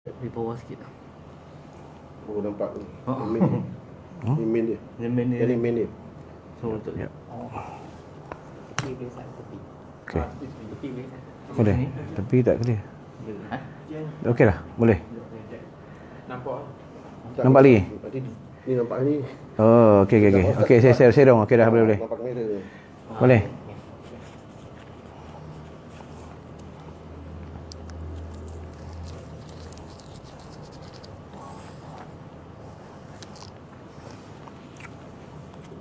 Di bawah sikit. Oh, nampak ni. Oh. Main dia. Ni main dia. Ni main dia. Yang ni main dia. So untuk Ya. tepi biasa tepi. Okey. Tepi biasa. Boleh. Tapi tak clear. Ha? Okey lah. Boleh. Nampak? Nampak lagi? Nanti ni nampak ni. Oh, okey okey okey. Okey, saya dong. Okey dah boleh. Nampak kamera. Boleh.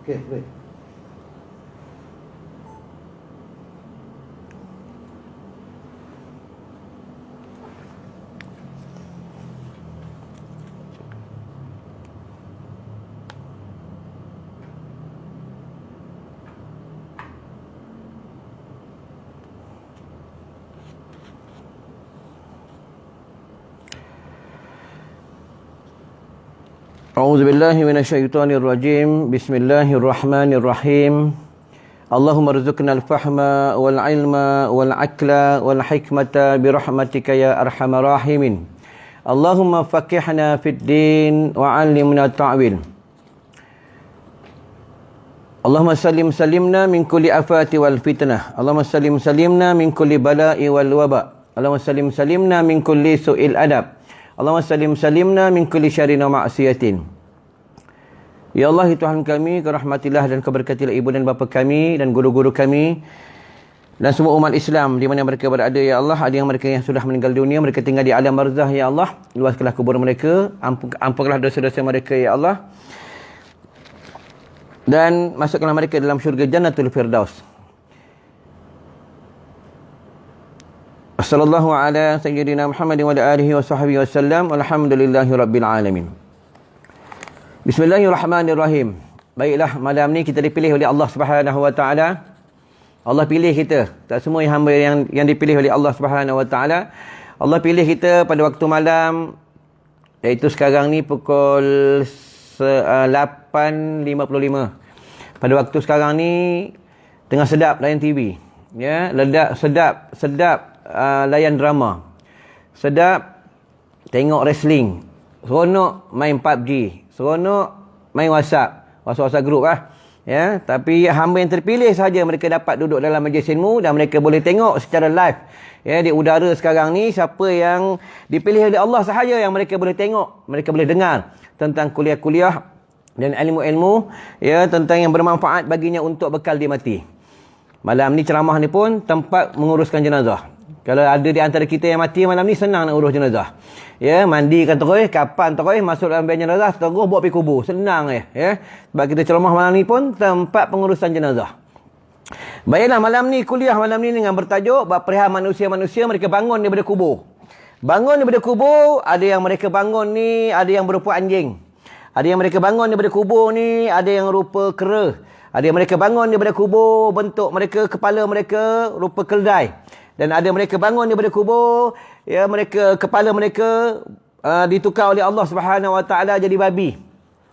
Okey, boleh. أعوذ بالله من الشيطان الرجيم بسم الله الرحمن الرحيم اللهم ارزقنا الفهم والعلم والعقل والحكمة برحمتك يا أرحم الراحمين اللهم فقهنا في الدين وعلمنا التأويل اللهم سلمنا من كل آفات والفتنة اللهم سلمنا من كل بلاء والوباء اللهم سلمنا من كل سوء الأدب Allahumma salimna min kulli syarrin wa ma'siyatin. Ya Allah, Tuhan kami, kerahmatilah dan keberkatilah ibu dan bapa kami dan guru-guru kami dan semua umat Islam di mana mereka berada, ya Allah. Ada yang mereka yang sudah meninggal dunia, mereka tinggal di alam barzah, ya Allah. Luaskanlah kubur mereka, ampunkanlah dosa-dosa mereka, ya Allah. Dan masukkanlah mereka dalam syurga Jannatul Firdaus. Sallallahu ala sayyidina Muhammadin wa ala alihi wa sahbihi wasallam. Alhamdulillahi rabbil alamin. Bismillahirrahmanirrahim. Baiklah, malam ni kita dipilih oleh Allah Subhanahu wa taala. Allah pilih kita. Tak semua hamba yang dipilih oleh Allah Subhanahu wa taala. Allah pilih kita pada waktu malam, iaitu sekarang ni pukul 8.55. Pada waktu sekarang ni tengah sedap layan TV. Ya, sedap layan drama, sedap tengok wrestling, seronok main PUBG, seronok main WhatsApp group lah. Ya, tapi hamba yang terpilih sahaja mereka dapat duduk dalam majlis ilmu dan mereka boleh tengok secara live. Ya, di udara sekarang ni, siapa yang dipilih oleh Allah sahaja yang mereka boleh tengok, mereka boleh dengar tentang kuliah-kuliah dan ilmu-ilmu, ya, tentang yang bermanfaat baginya untuk bekal dia mati. Malam ni ceramah ni pun tempat menguruskan jenazah. Kalau ada di antara kita yang mati malam ni, senang nak urus jenazah. Ya, mandikan terus, kapan terus, masuk dalam bilik jenazah, terus bawa pergi kubur. Senang ya. Sebab kita ceramah malam ni pun tempat pengurusan jenazah. Baiklah, malam ni kuliah malam ni dengan bertajuk bab perihal manusia-manusia mereka bangun daripada kubur. Bangun daripada kubur, ada yang mereka bangun ni ada yang berupa anjing. Ada yang mereka bangun daripada kubur ni ada yang rupa kera. Ada yang mereka bangun daripada kubur, bentuk mereka, kepala mereka rupa keldai. Dan ada mereka bangun daripada kubur, ya, mereka, kepala mereka ditukar oleh Allah Subhanahu wa taala jadi babi.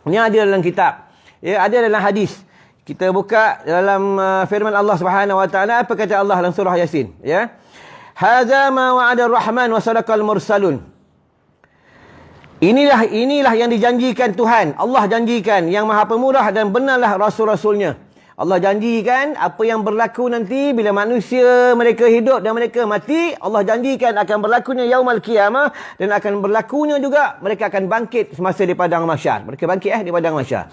Ini ada dalam kitab. Ya, ada dalam hadis. Kita buka dalam firman Allah Subhanahu wa taala, apa kata Allah dalam surah Yasin, ya? Hadza ma wa'ada ar-Rahman wa sadaqal mursalun. Inilah yang dijanjikan Tuhan. Allah janjikan yang Maha Pemurah dan benarlah rasul-rasulnya. Allah janjikan apa yang berlaku nanti bila manusia mereka hidup dan mereka mati. Allah janjikan akan berlakunya yaumul qiyamah dan akan berlakunya juga mereka akan bangkit semasa di padang mahsyar. Mereka bangkit di padang mahsyar.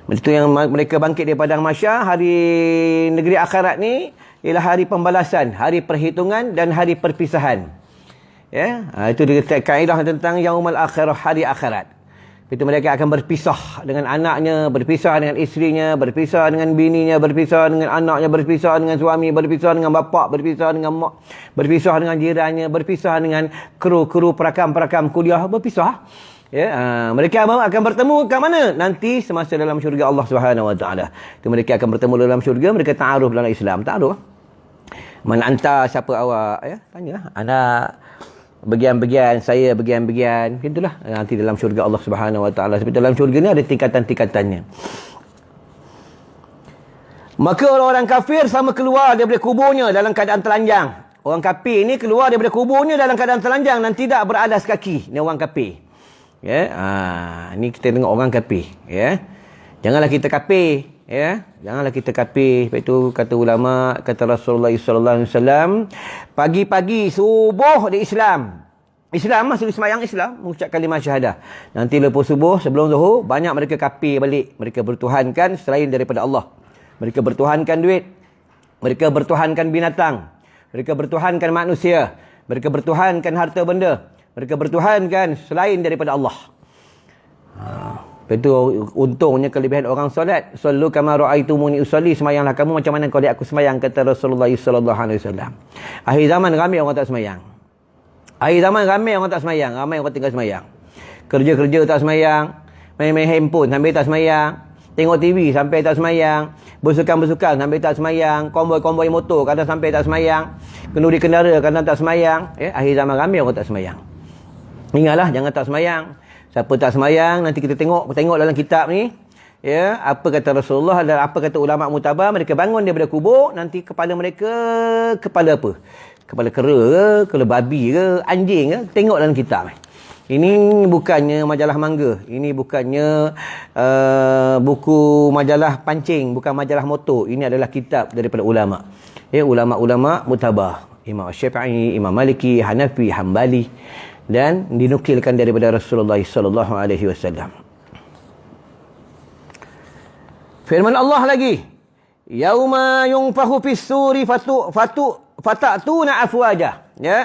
Itu yang mereka bangkit di padang mahsyar. Hari negeri akhirat ni ialah hari pembalasan, hari perhitungan dan hari perpisahan. Ya, itu dia kaedah tentang yaumul akhirah, hari akhirat. Itu mereka akan berpisah dengan anaknya, berpisah dengan isterinya, berpisah dengan bininya, berpisah dengan anaknya, berpisah dengan suami, berpisah dengan bapa, berpisah dengan mak, berpisah dengan jirannya, berpisah dengan kru-kru perakam-perakam kuliah, berpisah. Ya, mereka akan bertemu ke mana? Nanti semasa dalam syurga Allah Subhanahu wa taala. Itu mereka akan bertemu dalam syurga, mereka ta'aruf dalam Islam, ta'aruf. Mana anta, siapa awak, ya? Tanya, anak bagian-bagian, saya bagian-bagian, itulah nanti dalam syurga Allah Subhanahu wa taala. Sebab dalam syurga ni ada tingkatan-tingkatannya. Maka orang-orang kafir sama keluar daripada kuburnya dalam keadaan telanjang. Orang kafir ni keluar daripada kuburnya dalam keadaan telanjang dan tidak beralas kaki. Ni orang kafir. Ya, ni kita tengok orang kafir. Ya, janganlah kita kafir. Ya, janganlah kita kafir. Sebab itu kata ulama, kata Rasulullah sallallahu alaihi wasallam, pagi-pagi subuh di Islam. Islam masih sembahyang Islam, mengucap kalimah syahadah. Nanti lepas subuh, sebelum zuhur, banyak mereka kafir balik. Mereka bertuhankan selain daripada Allah. Mereka bertuhankan duit. Mereka bertuhankan binatang. Mereka bertuhankan manusia. Mereka bertuhankan harta benda. Mereka bertuhankan selain daripada Allah. Itu untungnya kelebihan orang solat. Sallu kama ra'aitumuni usalli, sembahyanglah kamu macam mana kau lihat aku sembahyang, kata Rasulullah sallallahu alaihi wasallam. Akhir zaman ramai orang tak sembahyang. Akhir zaman ramai orang tak sembahyang, ramai orang tinggal sembahyang. Kerja-kerja tak sembahyang, main-main handphone sampai tak sembahyang, tengok TV sampai tak sembahyang, bersukan-bersukan sampai tak sembahyang, konvoi-konvoi motor kadang sampai tak sembahyang, kenduri kendara kadang tak sembahyang. Akhir zaman ramai orang tak sembahyang. Ingatlah jangan tak sembahyang. Siapa tak sembahyang, nanti kita tengok dalam kitab ni, ya, apa kata Rasulullah dan apa kata ulama mutabar, mereka bangun daripada kubur, nanti kepala mereka kepala apa? Kepala kera ke, kepala babi ke, anjing ke, tengok dalam kitab. Ini bukannya majalah mangga, ini bukannya buku majalah pancing, bukan majalah motor. Ini adalah kitab daripada ulama. Ya, ulama-ulama mutabar. Imam Syafi'i, Imam Maliki, Hanafi, Hambali, dan dinukilkan daripada Rasulullah sallallahu alaihi wasallam. Firman Allah lagi, yauma yunfahu fis suri fatatuna afwaja. Ya,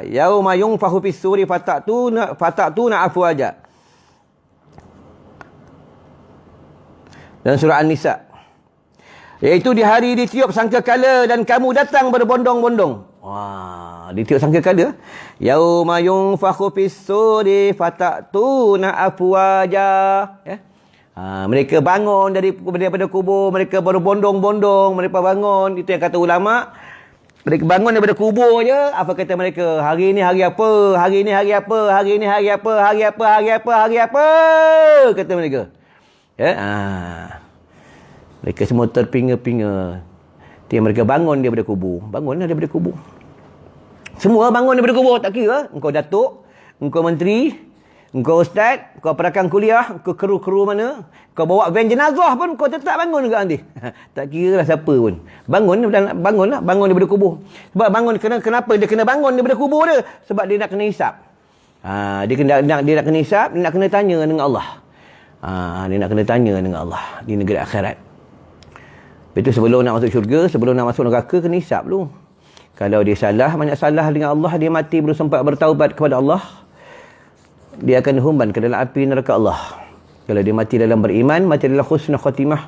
yauma yunfahu fis suri fatatuna afwaja. Dan surah An-Nisa, iaitu di hari ditiup sangkakala dan kamu datang berbondong-bondong. Wah, ditiup sangkakala. Yauma yunfakhu fis-suri fatatuna afwaja. Ya. Mereka bangun daripada kubur, mereka berbondong-bondong, mereka bangun. Itu yang kata ulama. Mereka bangun daripada kubur je, apa kata mereka? Hari ni hari apa? Hari ni hari apa? Hari ni hari apa? Hari apa? Hari apa? Hari apa? Kata mereka. Ya. Mereka semua terpinga-pinga. Dia mereka bangun daripada kubur. Bangunlah daripada kubur. Semua bangun daripada kubur. Tak kira. Engkau datuk, engkau menteri, engkau ustaz, engkau perakang kuliah, engkau kru-kru mana. Kau bawa van jenazah pun kau tetap bangun juga nanti. Tak kira lah siapa pun. Bangunlah. Bangun daripada kubur. Sebab bangun, kenapa dia kena bangun daripada kubur dia? Sebab dia nak kena hisap. Dia nak kena hisap, dia nak kena tanya dengan Allah. Dia nak kena tanya dengan Allah di negeri akhirat. Itu sebelum nak masuk syurga, sebelum nak masuk neraka, kena hisap dulu. Kalau dia salah, banyak salah dengan Allah, dia mati belum sempat bertaubat kepada Allah, dia akan dihumban ke dalam api neraka Allah. Kalau dia mati dalam beriman, mati dalam husnul khatimah,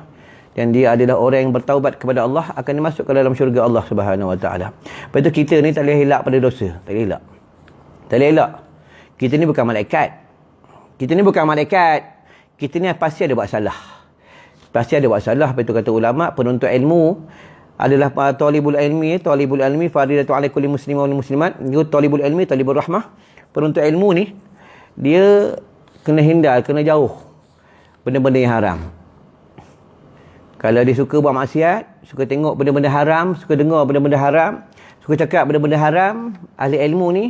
dan dia adalah orang yang bertaubat kepada Allah, akan dimasuk ke dalam syurga Allah Subhanahu wa taala. Lepas tu kita ni tak boleh elak pada dosa. Tak boleh elak. Tak boleh elak. Kita ni bukan malaikat. Kita ni pasti ada buat salah. Pasti ada buat salah. Lepas tu kata ulama, penuntut ilmu adalah talibul ilmi faridatu ala kulli muslimin wal muslimat. Dia talibul ilmi, talibur rahmah. Penuntut ilmu ni dia kena hindar, kena jauh benda-benda yang haram. Kalau dia suka buat maksiat, suka tengok benda-benda haram, suka dengar benda-benda haram, suka cakap benda-benda haram, ahli ilmu ni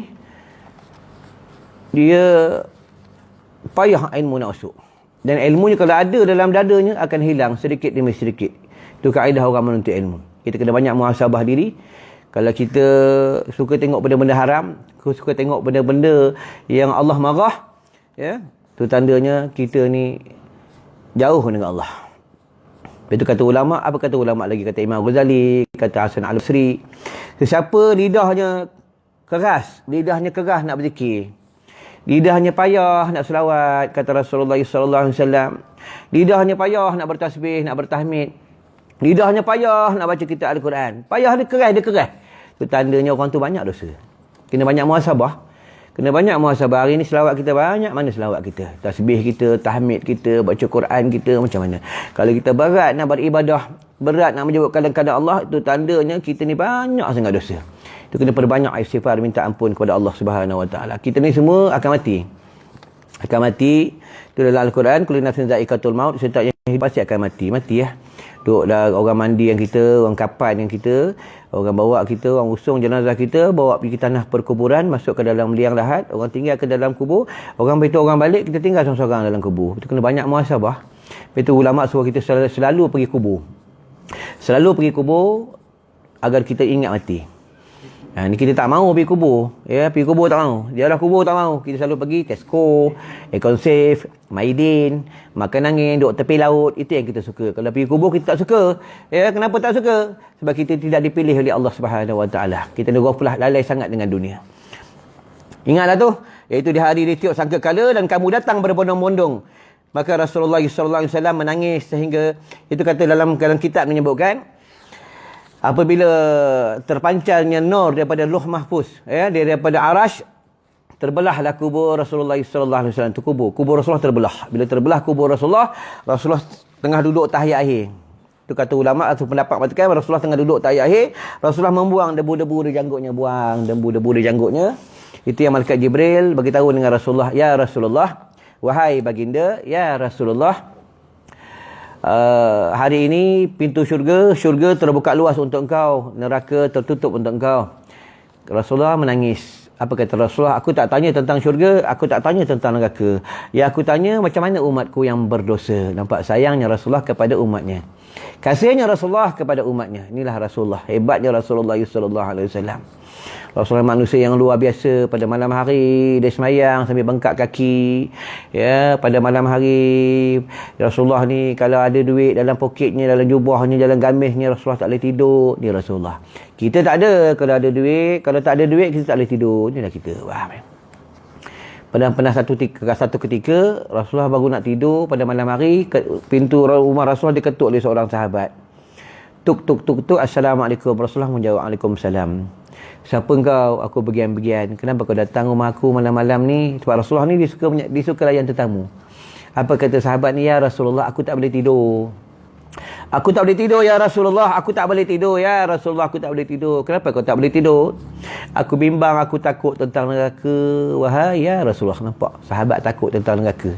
dia payah ilmu nak masuk. Dan ilmunya kalau ada dalam dadanya akan hilang sedikit demi sedikit. Itu kaedah orang menuntut ilmu. Kita kena banyak muhasabah diri. Kalau kita suka tengok benda-benda haram, suka tengok benda-benda yang Allah marah, ya, itu tandanya kita ni jauh dengan Allah. Itu kata ulama, apa kata ulama lagi? Kata Imam Ghazali, kata Hasan Al-Basri, sesiapa lidahnya keras nak berzikir, lidahnya payah nak selawat, kata Rasulullah sallallahu alaihi wasallam, lidahnya payah nak bertasbih, nak bertahmid, lidahnya payah nak baca kitab Al-Quran, payah dia keras. Itu tandanya orang tu banyak dosa. Kena banyak muhasabah. Hari ni selawat kita banyak, mana selawat kita? Tasbih kita, tahmid kita, baca Quran kita, macam mana? Kalau kita berat nak beribadah, berat nak menjawab kadang-kadang Allah, itu tandanya kita ni banyak sangat dosa. Itu kena perbanyak istighfar, minta ampun kepada Allah Subhanahu wa taala. Kita ni semua akan mati. Itu dalam Al-Quran, kullu nafsin za'iqatul maut, setiap yang hidup pasti akan mati. Mati ya. Duduklah orang mandi yang kita, orang kapan yang kita, Orang bawa kita, orang usung jenazah kita, bawa pergi tanah perkuburan, masuk ke dalam liang lahat, orang tinggal ke dalam kubur, orang beritahu orang balik, kita tinggal seorang-seorang dalam kubur. Itu kena banyak muhasabah. Itu ulama suruh kita selalu pergi kubur. Selalu pergi kubur agar kita ingat mati. Ni kita tak mahu pergi kubur. Ya, pergi kubur tak mahu. Dialah kubur tak mahu. Kita selalu pergi Tesco, Econ Safe, Maidin, makan angin, duduk tepi laut. Itu yang kita suka. Kalau pergi kubur kita tak suka. Ya, kenapa tak suka? Sebab kita tidak dipilih oleh Allah Subhanahu Wa Taala. Kita ghaflah, lalai sangat dengan dunia. Ingatlah tu, iaitu di hari ditiup sangkakala dan kamu datang berbondong-bondong. Maka Rasulullah SAW menangis sehingga itu kata dalam kitab menyebutkan apabila terpancarnya nur daripada Lauh Mahfuz, ya, daripada Arash, terbelahlah kubur Rasulullah SAW. Itu kubur Rasulullah terbelah. Bila terbelah kubur Rasulullah tengah duduk tahiyat akhir. Itu kata ulama atau pendapat mengatakan Rasulullah tengah duduk tahiyat akhir, Rasulullah membuang debu-debu di janggutnya, buang debu-debu di janggutnya. Itu yang malaikat Jibril bagi tahu dengan Rasulullah, ya Rasulullah, wahai baginda, ya Rasulullah, hari ini pintu syurga terbuka luas untuk engkau, neraka tertutup untuk engkau. Rasulullah menangis. Apa kata Rasulullah? Aku tak tanya tentang syurga, aku tak tanya tentang neraka. Yang aku tanya macam mana umatku yang berdosa. Nampak sayangnya Rasulullah kepada umatnya. Kasihnya Rasulullah kepada umatnya. Inilah Rasulullah. Hebatnya Rasulullah SAW. Rasulullah manusia yang luar biasa. Pada malam hari dia semayang sambil bengkak kaki. Ya, pada malam hari Rasulullah ni kalau ada duit dalam poketnya, dalam jubahnya, dalam gamisnya, Rasulullah tak boleh tidur. Ni Rasulullah. Kita tak ada. Kalau ada duit, kalau tak ada duit kita tak boleh tidur. Inilah kita. Wah, pernah satu ketika Rasulullah baru nak tidur pada malam hari, pintu rumah Rasulullah diketuk oleh seorang sahabat. Tuk, Assalamualaikum. Rasulullah menjawab, Waalaikumsalam. Siapa engkau? Aku begian-begian. Kenapa kau datang rumah aku malam-malam ni? Sebab Rasulullah ni dia suka layan tetamu. Apa kata sahabat ni? Ya Rasulullah, aku tak boleh tidur. Aku tak boleh tidur ya Rasulullah. Aku tak boleh tidur ya Rasulullah. Aku tak boleh tidur. Kenapa kau tak boleh tidur? Aku bimbang, aku takut tentang neraka. Wahai ya Rasulullah. Nampak? Sahabat takut tentang neraka.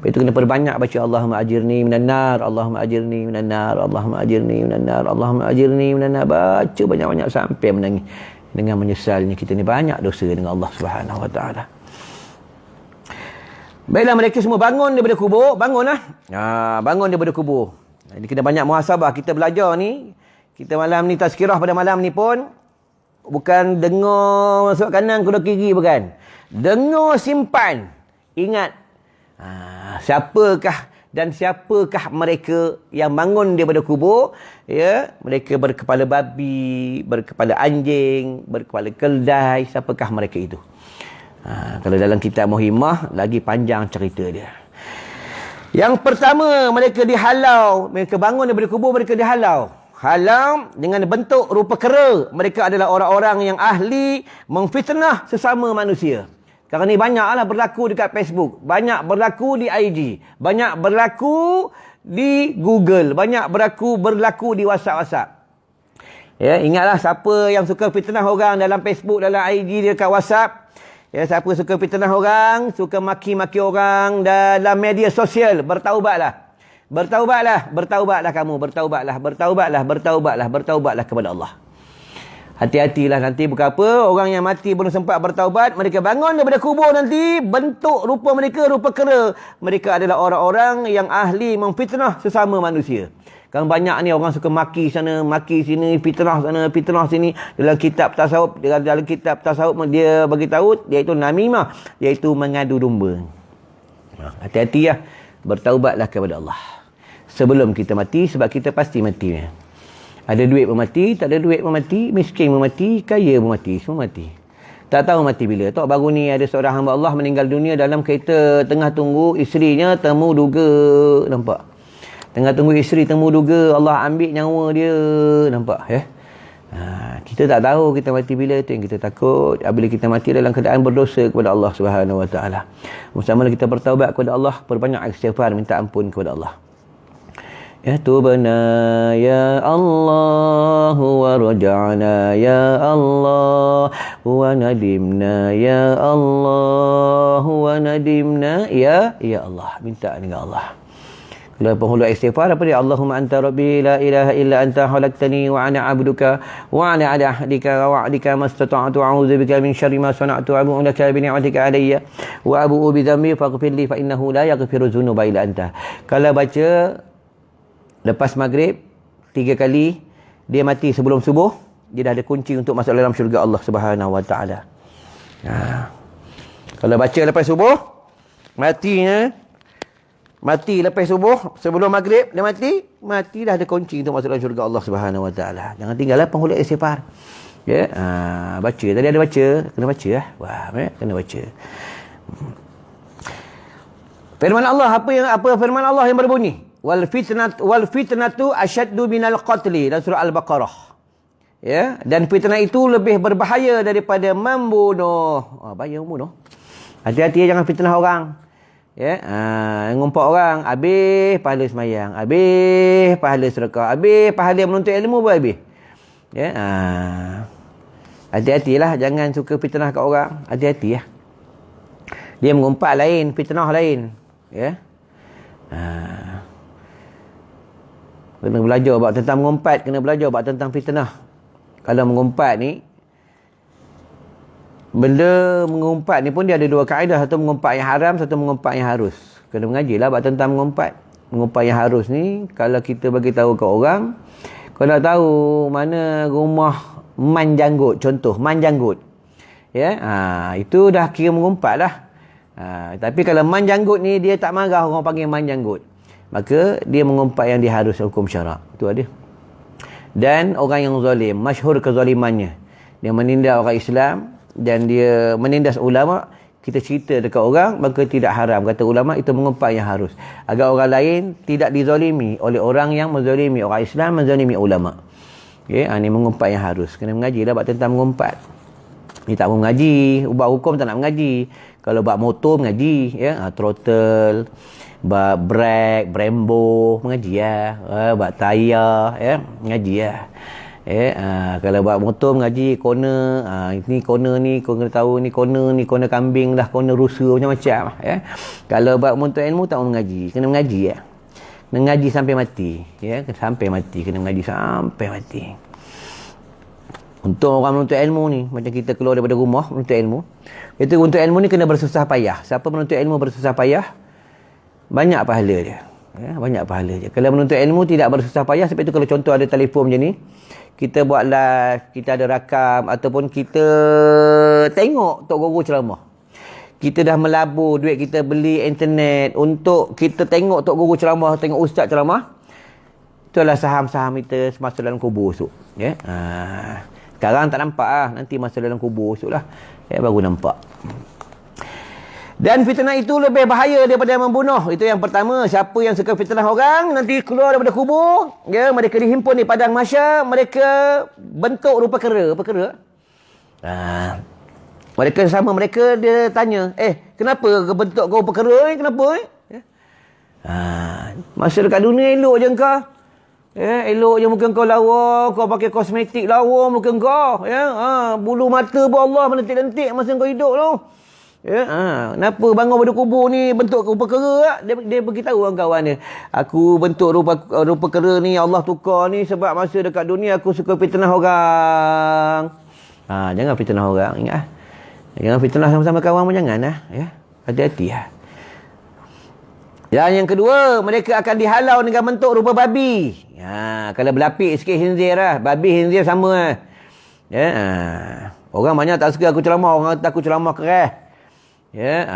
Lepas itu kena perbanyak baca Allahumma ajirni minan nar, Allahumma ajirni minan nar, Allahumma ajirni minan nar, Allahumma ajirni minan nar. Baca banyak-banyak sampai menangis. Dengan menyesalnya kita ni banyak dosa dengan Allah Subhanahu Wa Taala. Baiklah, mereka semua bangun daripada kubur. Bangunlah. Bangun daripada kubur. Jadi kena banyak muhasabah. Kita belajar ni, kita malam ni tazkirah pada malam ni pun bukan dengar masuk kanan keluar kiri, bukan. Dengar simpan. Ingat. Siapakah mereka yang bangun daripada kubur, ya, mereka berkepala babi, berkepala anjing, berkepala keldai. Siapakah mereka itu? Kalau dalam kitab Muhimmah lagi panjang cerita dia. Yang pertama, mereka dihalau. Mereka bangun daripada kubur, mereka dihalau. Halau dengan bentuk rupa kera. Mereka adalah orang-orang yang ahli memfitnah sesama manusia. Sekarang ni banyaklah berlaku dekat Facebook. Banyak berlaku di IG. Banyak berlaku di Google. Banyak berlaku di WhatsApp. Ya, ingatlah siapa yang suka fitnah orang dalam Facebook, dalam IG, dekat WhatsApp. Ya, siapa suka fitnah orang, suka maki-maki orang dalam media sosial, bertaubatlah. Bertaubatlah kamu, bertaubatlah kepada Allah. Hati-hatilah nanti bukan apa, orang yang mati belum sempat bertaubat, mereka bangun daripada kubur nanti, bentuk rupa mereka rupa kera. Mereka adalah orang-orang yang ahli memfitnah sesama manusia. Kan banyak ni orang suka maki sana, maki sini, fitnah sana, fitnah sini. Dalam kitab tasawuf, dia bagi tahu, iaitu namimah, iaitu mengadu domba. Hati-hati lah, bertaubatlah kepada Allah sebelum kita mati, sebab kita pasti mati. Ada duit pun mati, tak ada duit pun mati, miskin pun mati, kaya pun mati, semua mati. Tak tahu mati bila. Tok baru ni ada seorang hamba Allah meninggal dunia dalam kereta, tengah tunggu isterinya temu duga. Nampak? Tengah tunggu isteri temu duga, Allah ambil nyawa dia. Nampak? Ya? Kita tak tahu kita mati bila, itu yang kita takut. Apabila kita mati dalam keadaan berdosa kepada Allah Subhanahu Wa Taala. Bersama kita bertaubat kepada Allah, perbanyak istighfar, minta ampun kepada Allah. Ya tubna ya Allah wa raja'na ya Allah wa nadimna ya Allah wa nadimna ya Allah. Minta dengan Allah. Kalau penghulu istighfar apa dia? Allahumma anta rabbi la ilaha illa anta khalaqtani wa ana 'abduka wa ana 'ala ahdika wa wa'dika mastata'tu a'udzu bika min syarri ma sana'tu abu'u laka bi ni'matika 'alayya wa abu'u bi dhanbi faghfir li fa innahu la yaghfiru dzunuba illa anta. Kalau baca lepas maghrib 3 kali, dia mati sebelum subuh, dia dah ada kunci untuk masuk dalam syurga Allah Subhanahu wa taala. Kalau baca lepas subuh, mati lepas subuh, sebelum maghrib dia mati dah ada kunci untuk masuk dalam syurga Allah Subhanahu wa taala. Jangan tinggallah penghulu istighfar. Ya, baca. Tadi ada baca, kena baca lah. Wah, kena baca. Firman Allah, apa firman Allah yang berbunyi? Wal fitnatu asyaddu minal qatli, dalam surah Al-Baqarah. Ya, dan fitnah itu lebih berbahaya daripada membunuh. Bahaya membunuh. Hati-hati jangan fitnah orang. Ya, ngumpat orang, habis pahala semayang, habis pahala sedekah, habis pahala menuntut ilmu pun habis. Ya, hati-hatilah, jangan suka fitnah kat orang. Hati-hati ya. Dia mengumpat lain, fitnah lain. Ya. Kena belajar bab tentang mengumpat, kena belajar bab tentang fitnah. Kalau mengumpat ni, benda mengumpat ni pun dia ada 2 kaedah. Satu mengumpat yang haram, satu mengumpat yang harus. Kena mengajilah bab tentang mengumpat. Mengumpat yang harus ni, kalau kita bagi tahu ke orang, kau nak tahu mana rumah man janggut, contoh man janggut. Ya, itu dah kira mengumpat dah. Tapi kalau man janggut ni dia tak marah orang panggil man janggut, maka dia mengumpat yang diharus hukum syarak. Itu ada. Dan orang yang zalim, masyhur kezalimannya, dia menindas orang Islam dan dia menindas ulama, kita cerita dekat orang, maka tidak haram. Kata ulama, itu mengumpat yang harus, agar orang lain tidak dizalimi oleh orang yang menzalimi orang Islam, menzalimi ulama. Okay, ni mengumpat yang harus. Kena mengaji dah bab tentang mengumpat. Ni tak mau mengaji, ubah hukum tak nak mengaji. Kalau bab motor mengaji, ya, throttle, bab brake, Brembo, mengaji lah. Bab tayar, ya, mengaji lah. Kalau buat motor mengaji corner, ini corner ni kau kena tahu, ni corner kambing dah, corner rusa macam-macam ya. Kalau buat motor ilmu tak mau mengaji, kena mengaji ya. Kena mengaji sampai mati ya, sampai mati kena mengaji sampai mati. Untuk orang menuntut ilmu ni, macam kita keluar daripada rumah menuntut ilmu, itu untuk ilmu ni kena bersusah payah. Siapa menuntut ilmu bersusah payah, banyak pahala dia ya, banyak pahala dia. Kalau menuntut ilmu tidak bersusah payah, sebab itu kalau contoh ada telefon macam ni, kita buat live, kita ada rakam, ataupun kita tengok Tok Guru ceramah. Kita dah melabur duit kita beli internet untuk kita tengok Tok Guru ceramah, tengok Ustaz ceramah. Itulah saham-saham kita masuk dalam kubur esok. Ya? Sekarang tak nampak lah. Nanti masuk dalam kubur esok lah. Baru nampak. Dan fitnah itu lebih bahaya daripada membunuh. Itu yang pertama. Siapa yang suka fitnah orang, nanti keluar daripada kubur, ya, mereka dihimpun di padang mahsyar, mereka bentuk rupa kera. Apa kera? Mereka sama mereka, dia tanya, kenapa bentuk kau rupa kera ni? Kenapa? Ya. Masa dekat dunia elok je kau. Elok je muka kau lawa, kau pakai kosmetik lawa muka kau. Ya. Bulu mata pun Allah melentik-lentik masa kau hidup tu. Ya, kenapa bangun pada kubur ni bentuk rupa kera? Dia beritahu kawan-kawan dia, aku bentuk rupa kera ni Allah tukar ni sebab masa dekat dunia aku suka fitnah orang. Jangan fitnah orang, ingat. Jangan fitnah sama-sama kawan pun jangan lah. Ya, hati-hati lah. Dan yang kedua, mereka akan dihalau dengan bentuk rupa babi. Kalau berlapik sikit khinzir lah, babi khinzir sama lah. Ya, orang banyak tak suka aku ceramah, orang kata aku ceramah keras. Ya,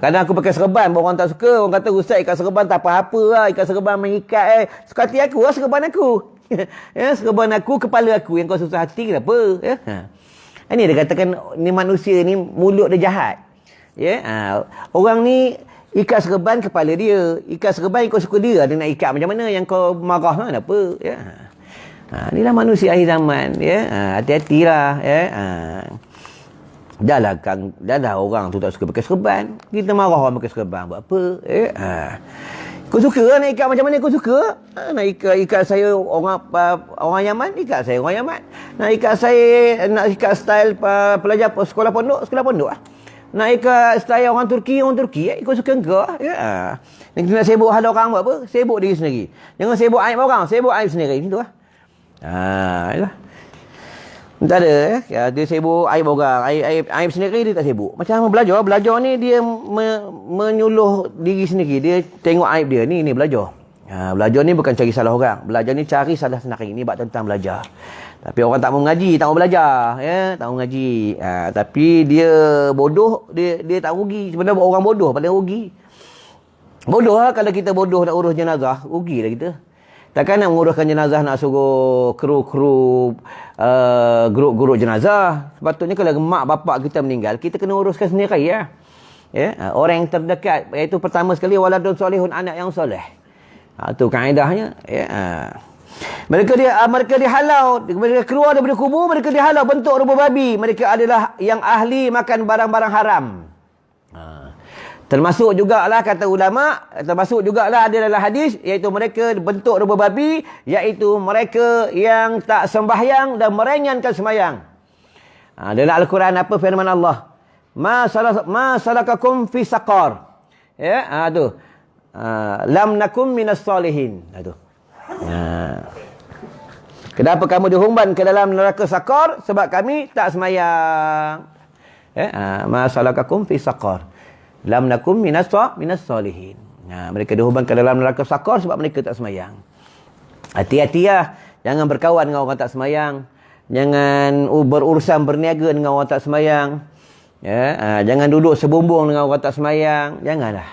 kadang aku pakai serban, orang tak suka. Orang kata ustaz ikat serban tak apa-apa lah, ikat serban mengikat suka hati aku lah serban aku. Ya, serban aku, kepala aku, yang kau susah hati kenapa? Ya. Ini dia katakan ni manusia ni mulut dia jahat. Ya, orang ni ikat serban kepala dia, ikat serban yang kau suka dia nak ikat macam mana, yang kau marah lah kenapa? Ya. Inilah manusia akhir zaman, ya. Hati-hatilah, ya. Dah lah orang tu tak suka pakai serban, kita marah orang pakai serban buat apa? Kau suka nak ikat macam mana kau suka? Nak ikat saya orang Yaman, ikat saya orang Yaman. Nak ikat style pelajar sekolah pondok lah. Nak ikat style orang Turki, ikut suka engkau. Ya. Yang nak sibuk hal orang buat apa? Sibuk diri sendiri. Jangan sibuk aib orang, sibuk aib sendiri. Itu lah. Yalah. Tak ada dia sibuk aib orang, aib sendiri dia tak sibuk. Macam belajar ni dia menyuluh diri sendiri. Dia tengok aib dia ni belajar. Belajar ni bukan cari salah orang. Belajar ni cari salah sendiri. Ni bab tentang belajar. Tapi orang tak mau mengaji, tak mau belajar, tak mau mengaji. Tapi dia bodoh, dia tak rugi. Sebenarnya orang bodoh paling rugi. Bodoh lah kalau kita bodoh nak urus jenazah, rugi lah kita. Takkan nak menguruskan jenazah nak suruh kru grup jenazah. Sepatutnya kalau mak bapak kita meninggal, kita kena uruskan sendiri ya. Orang yang terdekat, iaitu pertama sekali waladun solihun, anak yang soleh. Itu kaedahnya Mereka dihalau, mereka keluar daripada kubur, mereka dihalau bentuk rupa babi. Mereka adalah yang ahli makan barang-barang haram. Termasuk jugalah kata ulama, termasuk jugalah ada dalam hadis, iaitu mereka bentuk rupa babi, iaitu mereka yang tak sembahyang dan merenyankan sembahyang. Dalam Al-Quran apa firman Allah? Ma salakakum fi saqar. Tu. Lam nakum minas salihin. Tu. Kenapa kamu dihumban ke dalam neraka saqar? Sebab kami tak sembahyang. Ma salakakum fi saqar. Lam nakum minas salihin. Mereka dihubungkan ke dalam neraka sakar sebab mereka tak semayang. Hati-hati lah. Jangan berkawan dengan orang tak semayang. Jangan berurusan berniaga dengan orang tak semayang. Jangan duduk sebumbung dengan orang tak semayang. Janganlah.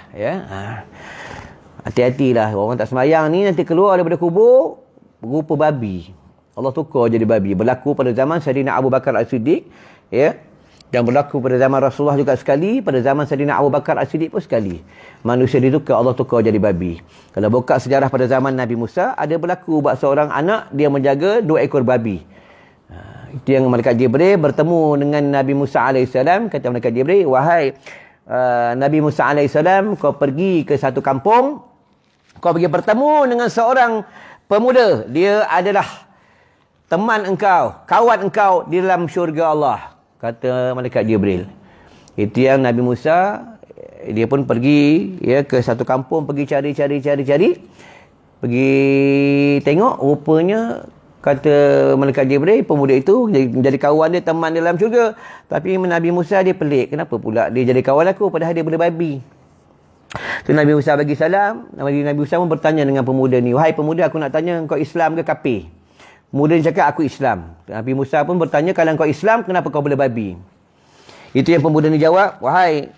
Hati-hatilah. Orang tak semayang ni nanti keluar daripada kubur berupa babi. Allah tukar jadi babi. Berlaku pada zaman Sayyidina Abu Bakar As-Siddiq. Dan berlaku pada zaman Rasulullah juga sekali, pada zaman Sayyidina Abu Bakar As-Siddiq pun sekali. Manusia ditukar, Allah tukar jadi babi. Kalau buka sejarah pada zaman Nabi Musa, ada berlaku buat seorang anak, dia menjaga 2 ekor babi. Itu yang malaikat Jibril bertemu dengan Nabi Musa AS. Kata malaikat Jibril, wahai Nabi Musa AS, kau pergi ke satu kampung, kau pergi bertemu dengan seorang pemuda. Dia adalah teman engkau, kawan engkau di dalam syurga Allah. Kata malaikat Jibril. Itu yang Nabi Musa, dia pun pergi ke satu kampung, pergi cari. Pergi tengok, rupanya kata malaikat Jibril, pemuda itu jadi kawan dia, teman dia dalam syurga. Tapi Nabi Musa dia pelik. Kenapa pula dia jadi kawan aku padahal dia boleh babi? So Nabi Musa bagi salam. Nabi Musa pun bertanya dengan pemuda ni, wahai pemuda, aku nak tanya, kau Islam ke kafir? Pemuda ni cakap, aku Islam. Nabi Musa pun bertanya, kalau kau Islam, kenapa kau boleh babi? Itu yang pemuda ni jawab, wahai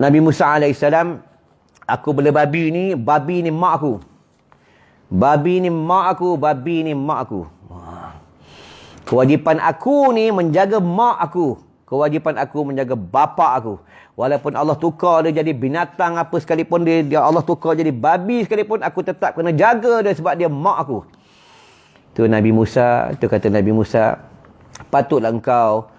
Nabi Musa AS, aku boleh babi ni mak aku. Babi ni mak aku. Kewajipan aku ni menjaga mak aku. Kewajipan aku menjaga bapa aku. Walaupun Allah tukar dia jadi binatang apa sekalipun, dia Allah tukar jadi babi sekalipun, aku tetap kena jaga dia sebab dia mak aku. Tu Nabi Musa, tu kata Nabi Musa, patutlah engkau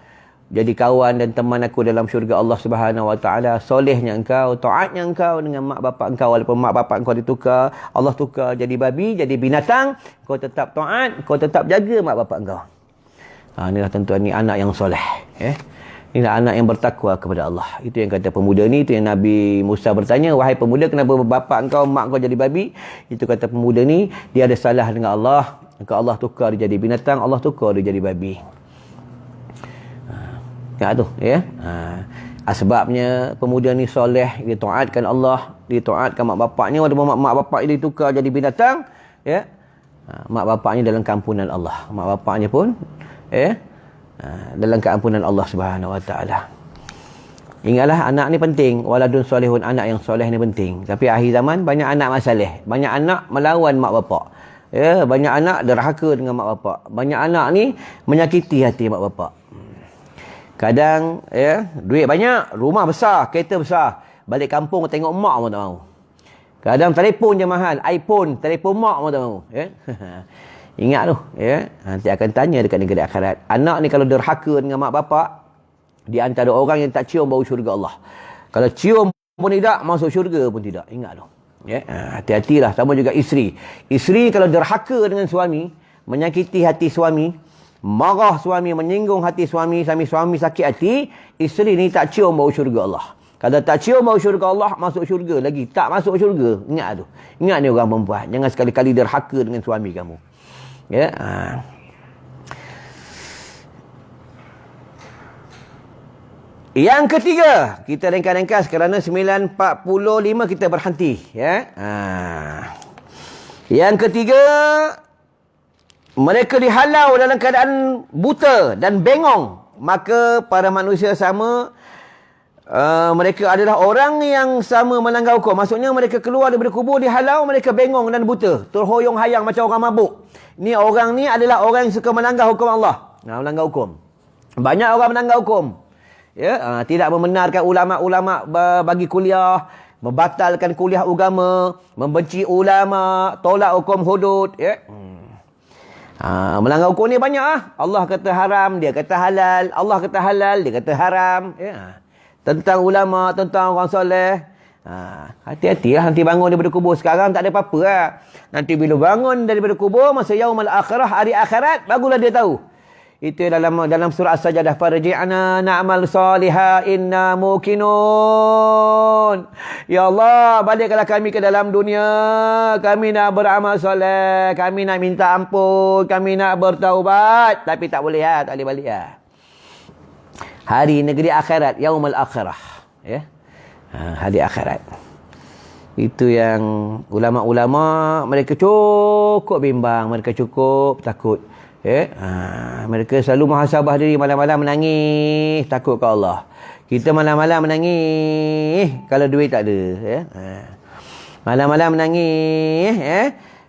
jadi kawan dan teman aku dalam syurga Allah Subhanahu Wa Taala. Solehnya engkau, taatnya engkau dengan mak bapak engkau, walaupun mak bapak engkau ditukar, Allah tukar jadi babi, jadi binatang, kau tetap taat, kau tetap jaga mak bapak engkau. Inilah tuan-tuan, ni anak yang soleh, inilah anak yang bertakwa kepada Allah. Itu yang kata pemuda ni, itu yang Nabi Musa bertanya, wahai pemuda, kenapa bapak engkau, mak kau jadi babi? Itu kata pemuda ni, dia ada salah dengan Allah. Maka Allah tukar dia jadi binatang, Allah tukar dia jadi babi. Sebabnya pemuda ni soleh, dia taatkan Allah, dia taatkan mak bapaknya, walaupun mak bapak dia tukar jadi binatang, mak bapaknya dalam keampunan Allah. Mak bapaknya pun dalam keampunan Allah Subhanahu Wa Taala. Ingatlah, anak ni penting. Waladun solihun, anak yang soleh ni penting. Tapi akhir zaman banyak anak masalah, banyak anak melawan mak bapak. Banyak anak derhaka dengan mak bapak. Banyak anak ni menyakiti hati mak bapak. Kadang duit banyak, rumah besar, kereta besar, balik kampung tengok mak pun tak mahu. Kadang telefon je mahal, iPhone, telefon mak pun tak mahu. Ingat tu, nanti akan tanya dekat negeri akhirat. Anak ni kalau derhaka dengan mak bapak, di antara orang yang tak cium bau syurga Allah. Kalau cium pun tidak, masuk syurga pun tidak. Ingat tu. Hati-hatilah. Sama juga isteri. Isteri kalau derhaka dengan suami, menyakiti hati suami, marah suami, menyinggung hati suami, suami sakit hati, isteri ni tak cium bau syurga Allah. Kalau tak cium bau syurga Allah, masuk syurga lagi. Tak masuk syurga. Ingat tu. Ingat ni orang perempuan. Jangan sekali-kali derhaka dengan suami kamu. Ya. Yang ketiga, kita ringkas-ringkas kerana 9.45 kita berhenti. Ya. Yang ketiga, mereka dihalau dalam keadaan buta dan bengong. Maka para manusia sama, mereka adalah orang yang sama melanggar hukum. Maksudnya mereka keluar daripada kubur, dihalau, mereka bengong dan buta. Terhoyong-hayang macam orang mabuk. Ni orang ni adalah orang yang suka melanggar hukum Allah. Melanggar hukum. Banyak orang melanggar hukum. Ya, tidak membenarkan ulama-ulama bagi kuliah, membatalkan kuliah agama, membenci ulama, tolak hukum hudud. Ya. Melanggar hukum ni banyak. Allah kata haram, dia kata halal. Allah kata halal, dia kata haram. Ya. Tentang ulama, tentang orang soleh. Hati-hati lah nanti bangun daripada kubur. Sekarang tak ada apa-apa lah. Nanti bila bangun daripada kubur, masa yaumul akhirah, hari akhirat, barulah dia tahu. Itu dalam surah As-Sajdah. Farji'na na'mal salihah inna muqinun. Ya Allah, balikkanlah kami ke dalam dunia. Kami nak beramal soleh. Kami nak minta ampun. Kami nak bertaubat. Tapi tak boleh lah. Tak boleh balik lah. Hari negeri akhirat. Yaumul akhirah. Ya. Hari akhirat. Itu yang ulama-ulama, mereka cukup bimbang. Mereka cukup takut. Mereka selalu muhasabah diri, malam-malam menangis, takut ke Allah. Kita malam-malam menangis kalau duit tak ada. Malam-malam menangis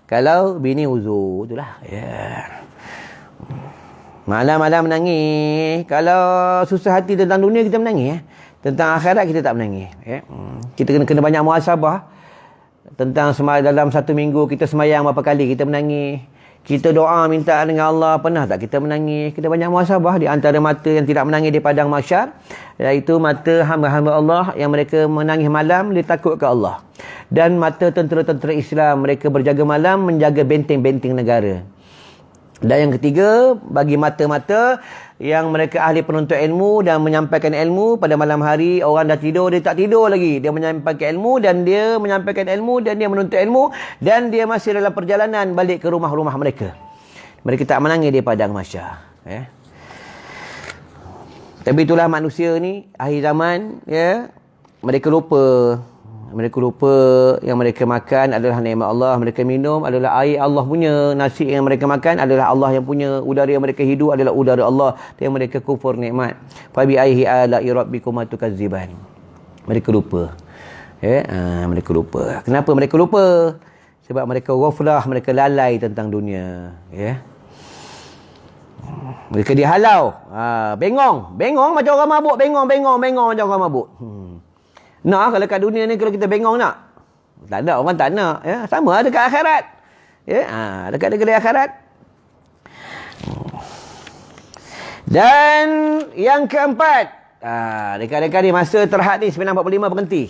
kalau bini uzur. Itulah. Malam-malam menangis kalau susah hati tentang dunia, kita menangis. Tentang akhirat kita tak menangis. Kita kena banyak muhasabah. Tentang dalam satu minggu kita semayang berapa kali kita menangis. Kita doa minta dengan Allah, pernah tak kita menangis? Kita banyak muhasabah. Di antara mata yang tidak menangis di padang mahsyar, iaitu mata hamba-hamba Allah yang mereka menangis malam, dia takut ke Allah. Dan mata tentera-tentera Islam, mereka berjaga malam menjaga benteng-benteng negara. Dan yang ketiga, bagi mata-mata yang mereka ahli penuntut ilmu dan menyampaikan ilmu pada malam hari, orang dah tidur, dia tak tidur lagi. Dia menyampaikan ilmu dan dia menyampaikan ilmu dan dia menuntut ilmu dan dia masih dalam perjalanan balik ke rumah-rumah mereka. Mereka tak menangis di padang mahsyar. Tapi itulah manusia ni, akhir zaman, mereka lupa. Mereka lupa yang mereka makan adalah nikmat Allah. Mereka minum adalah air Allah punya. Nasi yang mereka makan adalah Allah yang punya. Udara yang mereka hidup adalah udara Allah. Yang mereka kufur nikmat. Fabi aihi ala'i rabbikuma tukadziban. Mereka lupa. Mereka lupa. Kenapa mereka lupa? Sebab mereka ghaflah, mereka lalai tentang dunia. Mereka dihalau. Bengong macam orang mabuk. Bengong macam orang mabuk. Nak kalau kat dunia ni, kalau kita bengong nak? Tak ada, orang tak nak. Sama dekat akhirat. Dekat negeri akhirat. Dan yang keempat, dekat-dekat ni masa terhad ni 9.45 berhenti.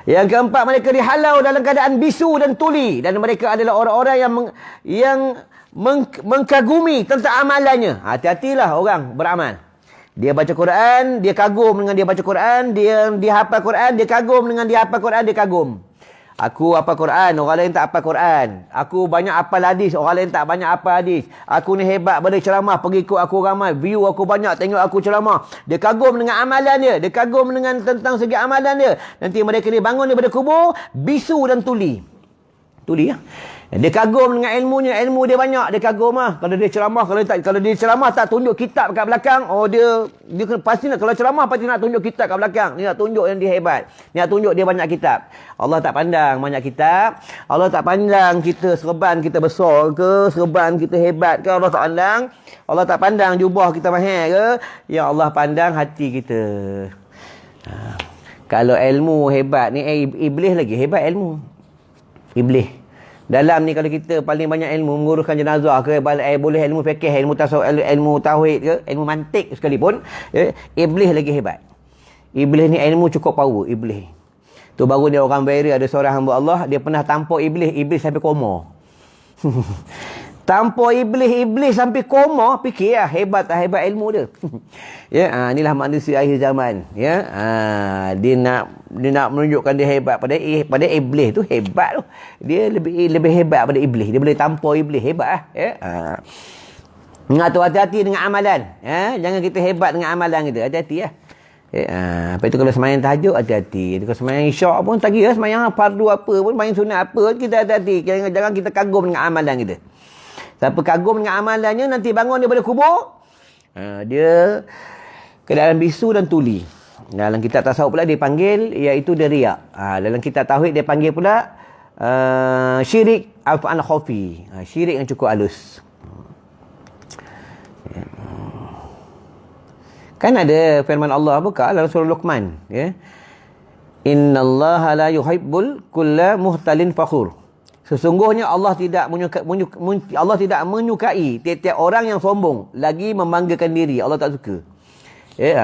Yang keempat, mereka dihalau dalam keadaan bisu dan tuli. Dan mereka adalah orang-orang yang mengkagumi tentang amalannya. Hati-hatilah orang beramal. Dia baca Quran, dia kagum dengan dia baca Quran. Dia hafal Quran, dia kagum dengan dia hafal Quran, dia kagum. Aku hafal Quran, orang lain tak hafal Quran. Aku banyak hafal hadis, orang lain tak banyak hafal hadis. Aku ni hebat pada ceramah, pengikut aku ramai. View aku banyak, tengok aku ceramah. Dia kagum dengan amalan dia. Dia kagum dengan tentang segi amalan dia. Nanti mereka ni bangun daripada kubur, bisu dan tuli. Tuli ya. Dia kagum dengan ilmunya, ilmu dia banyak, dia kagum lah. Kalau dia ceramah, kalau dia ceramah tak tunjuk kitab kat belakang, dia pasti nak, kalau ceramah pasti nak tunjuk kitab kat belakang. Dia nak tunjuk yang dia hebat. Dia nak tunjuk dia banyak kitab. Allah tak pandang banyak kitab. Allah tak pandang kita serban kita besar ke, serban kita hebat ke, Allah tak pandang. Allah tak pandang jubah kita mahal ke. Yang Allah pandang hati kita. Kalau ilmu hebat ni, iblis lagi hebat ilmu. Iblis. Dalam ni kalau kita paling banyak ilmu menguruskan jenazah ke, boleh ilmu fikih, ilmu tasawuf, ilmu tauhid ke, ilmu mantik sekalipun, iblis lagi hebat. Iblis ni ilmu cukup power, iblis. Tu baru dia orang viral, ada seorang hamba Allah, dia pernah tampuk iblis sampai koma. Tanpa iblis sampai koma, fikir lah hebat ilmu dia. Ya, inilah manusia akhir zaman. Ya, dia nak menunjukkan dia hebat pada iblis tu hebat tu. Dia lebih hebat pada iblis. Dia boleh tanpa iblis, hebat lah. Ya. Ingat tu, hati-hati dengan amalan. Ya, jangan kita hebat dengan amalan kita. Hati-hati lah. Lepas itu kalau semayang tahajud, hati-hati. Kalau semayang isyak pun, tak kira semayang fardu apa pun, semayang sunat apa, kita hati-hati. Jangan kita kagum dengan amalan kita. Siapa kagum dengan amalannya, nanti bangun daripada kubur, dia ke dalam bisu dan tuli. Dalam kitab tasawuf pula dia panggil, iaitu dia riak. Dalam kitab tauhid dia panggil pula syirik al khafi. Syirik yang cukup halus. Kan ada firman Allah buka dalam surah Luqman, ya. Innallaha la yuhibbul kulla muhtalin fakhur. Sesungguhnya Allah tidak menyukai tiap-tiap orang yang sombong, lagi membanggakan diri. Allah tak suka.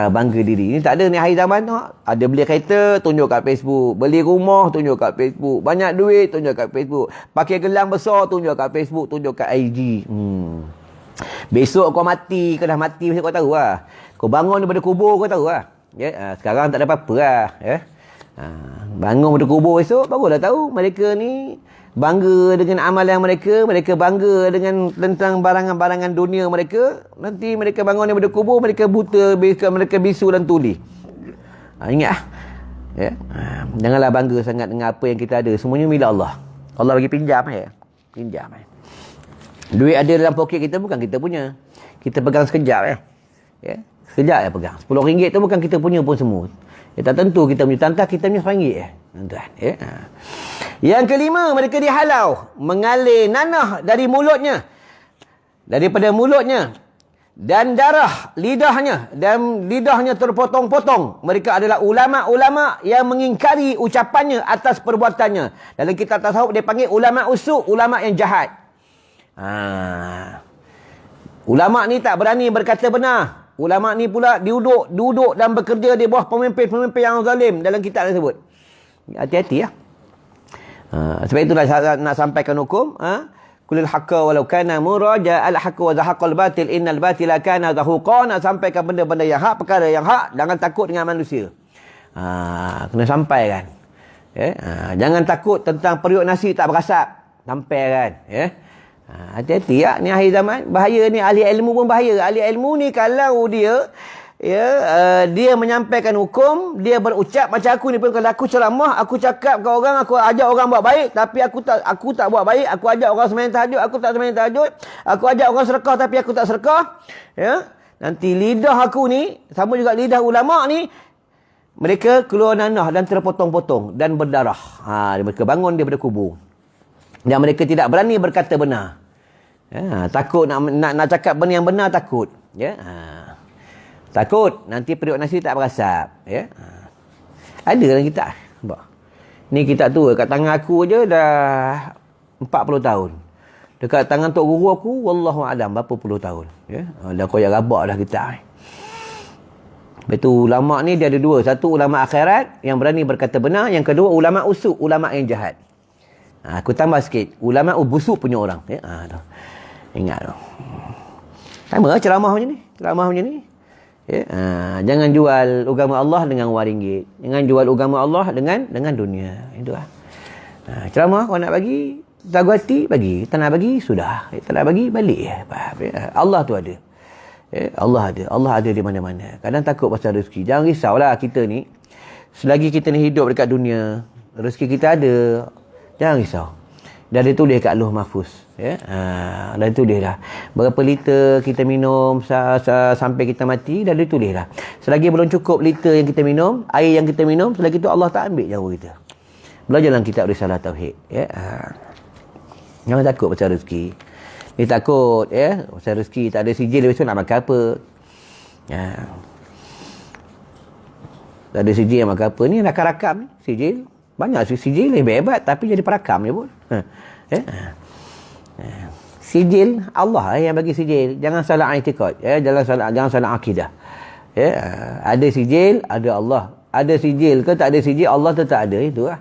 Bangga diri. Ini tak ada ni akhir zaman tu. Ada beli kereta, tunjuk kat Facebook. Beli rumah, tunjuk kat Facebook. Banyak duit, tunjuk kat Facebook. Pakai gelang besar, tunjuk kat Facebook, tunjuk kat IG. Besok kau mati, kau dah mati, kau tahu lah. Kau bangun daripada kubur, kau tahu lah. Sekarang tak ada apa-apa lah. Bangun daripada kubur esok, barulah tahu mereka ni bangga dengan amalan mereka bangga dengan tentang barangan-barangan dunia mereka. Nanti mereka bangun daripada kubur, mereka buta, mereka bisu dan tuli. Ingat janganlah bangga sangat dengan apa yang kita ada. Semuanya milik Allah. Allah bagi pinjam. Pinjam. Duit ada dalam poket kita, bukan kita punya. Kita pegang sekejap. Sekejap je pegang. RM10 tu bukan kita punya pun semua. Tak tentu kita punya. Tantah kita punya RM1. Tuan. Yang kelima, mereka dihalau mengalir nanah dari mulutnya, daripada mulutnya, dan darah lidahnya, dan lidahnya terpotong-potong. Mereka adalah ulama-ulama yang mengingkari ucapannya atas perbuatannya. Dalam kitab tasawuf dia panggil ulama usuk, ulama yang jahat. Ulama ni tak berani berkata benar. Ulama ni pula duduk dan bekerja di bawah pemimpin-pemimpin yang zalim. Dalam kitab tersebut. Hati-hati ya. Sebab itulah nak sampaikan hukum. Kulil haqqa walau kana muraja al haqqa wa zahaqal batil innal batila kana zahuqa. Nak sampaikan benda-benda yang hak, perkara yang hak. Jangan takut dengan manusia. Kena sampaikan. Jangan takut tentang periuk nasi tak berasap. Sampaikan. Hati-hati ya. Ni akhir zaman. Bahaya ni. Ahli ilmu pun bahaya. Ahli ilmu ni kalau dia dia menyampaikan hukum, dia berucap macam aku ni pun, kalau aku ceramah, aku cakap ke orang, aku ajak orang buat baik, tapi aku tak buat baik. Aku ajak orang sembahyang tahajud, aku tak sembahyang tahajud. Aku ajak orang sedekah, tapi aku tak sedekah. Nanti lidah aku ni, sama juga lidah ulama ni, mereka keluar nanah dan terpotong-potong dan berdarah. Mereka bangun daripada kubur. Dan mereka tidak berani berkata benar. Takut nak cakap benda yang benar, takut. Takut nanti periuk nasi tak berasap. Ada dalam kitab. Ni kitab tu kat tangan aku je dah 40 tahun. Dekat tangan tok guru aku, wallahu alam berapa puluh tahun. Dah koyak rabak dah kitab ni. Lepas tu ulama ni dia ada dua. Satu ulama akhirat yang berani berkata benar, yang kedua ulama usuk, ulama yang jahat. Aku tambah sikit, ulama busuk punya orang. Ingat tu. Sama ceramah macam ni. Jangan jual agama Allah dengan RM1. Jangan jual agama Allah dengan dunia. Itulah. Ceramah kau nak bagi, tak hati bagi, tak nak bagi sudah. Tak nak bagi balik. Allah tu ada. Allah ada di mana-mana. Kadang takut pasal rezeki. Jangan risaulah kita ni. Selagi kita ni hidup dekat dunia, rezeki kita ada. Jangan risau. Dah ditulis kat Lauh Mahfuz. Dah ditulis dah. Berapa liter kita minum sampai kita mati, dah ditulis dah. Selagi belum cukup liter yang kita minum, air yang kita minum, selagi tu Allah tak ambil nyawa kita. Belajar dalam kitab Risalah Tauhid. Jangan takut pasal rezeki. Ni takut pasal rezeki tak ada sijil, besok nak makan apa? Tak ada sijil yang makan apa? Ni rakam-rakam ni, sijil. Banyak sijil lebih hebat, tapi jadi perakam je pun. Sijil Allah yang bagi sijil. Jangan salah i'tiqad, jangan salah akidah. Ada sijil, ada Allah. Ada sijil ke tak ada sijil, Allah tetap ada. Itulah.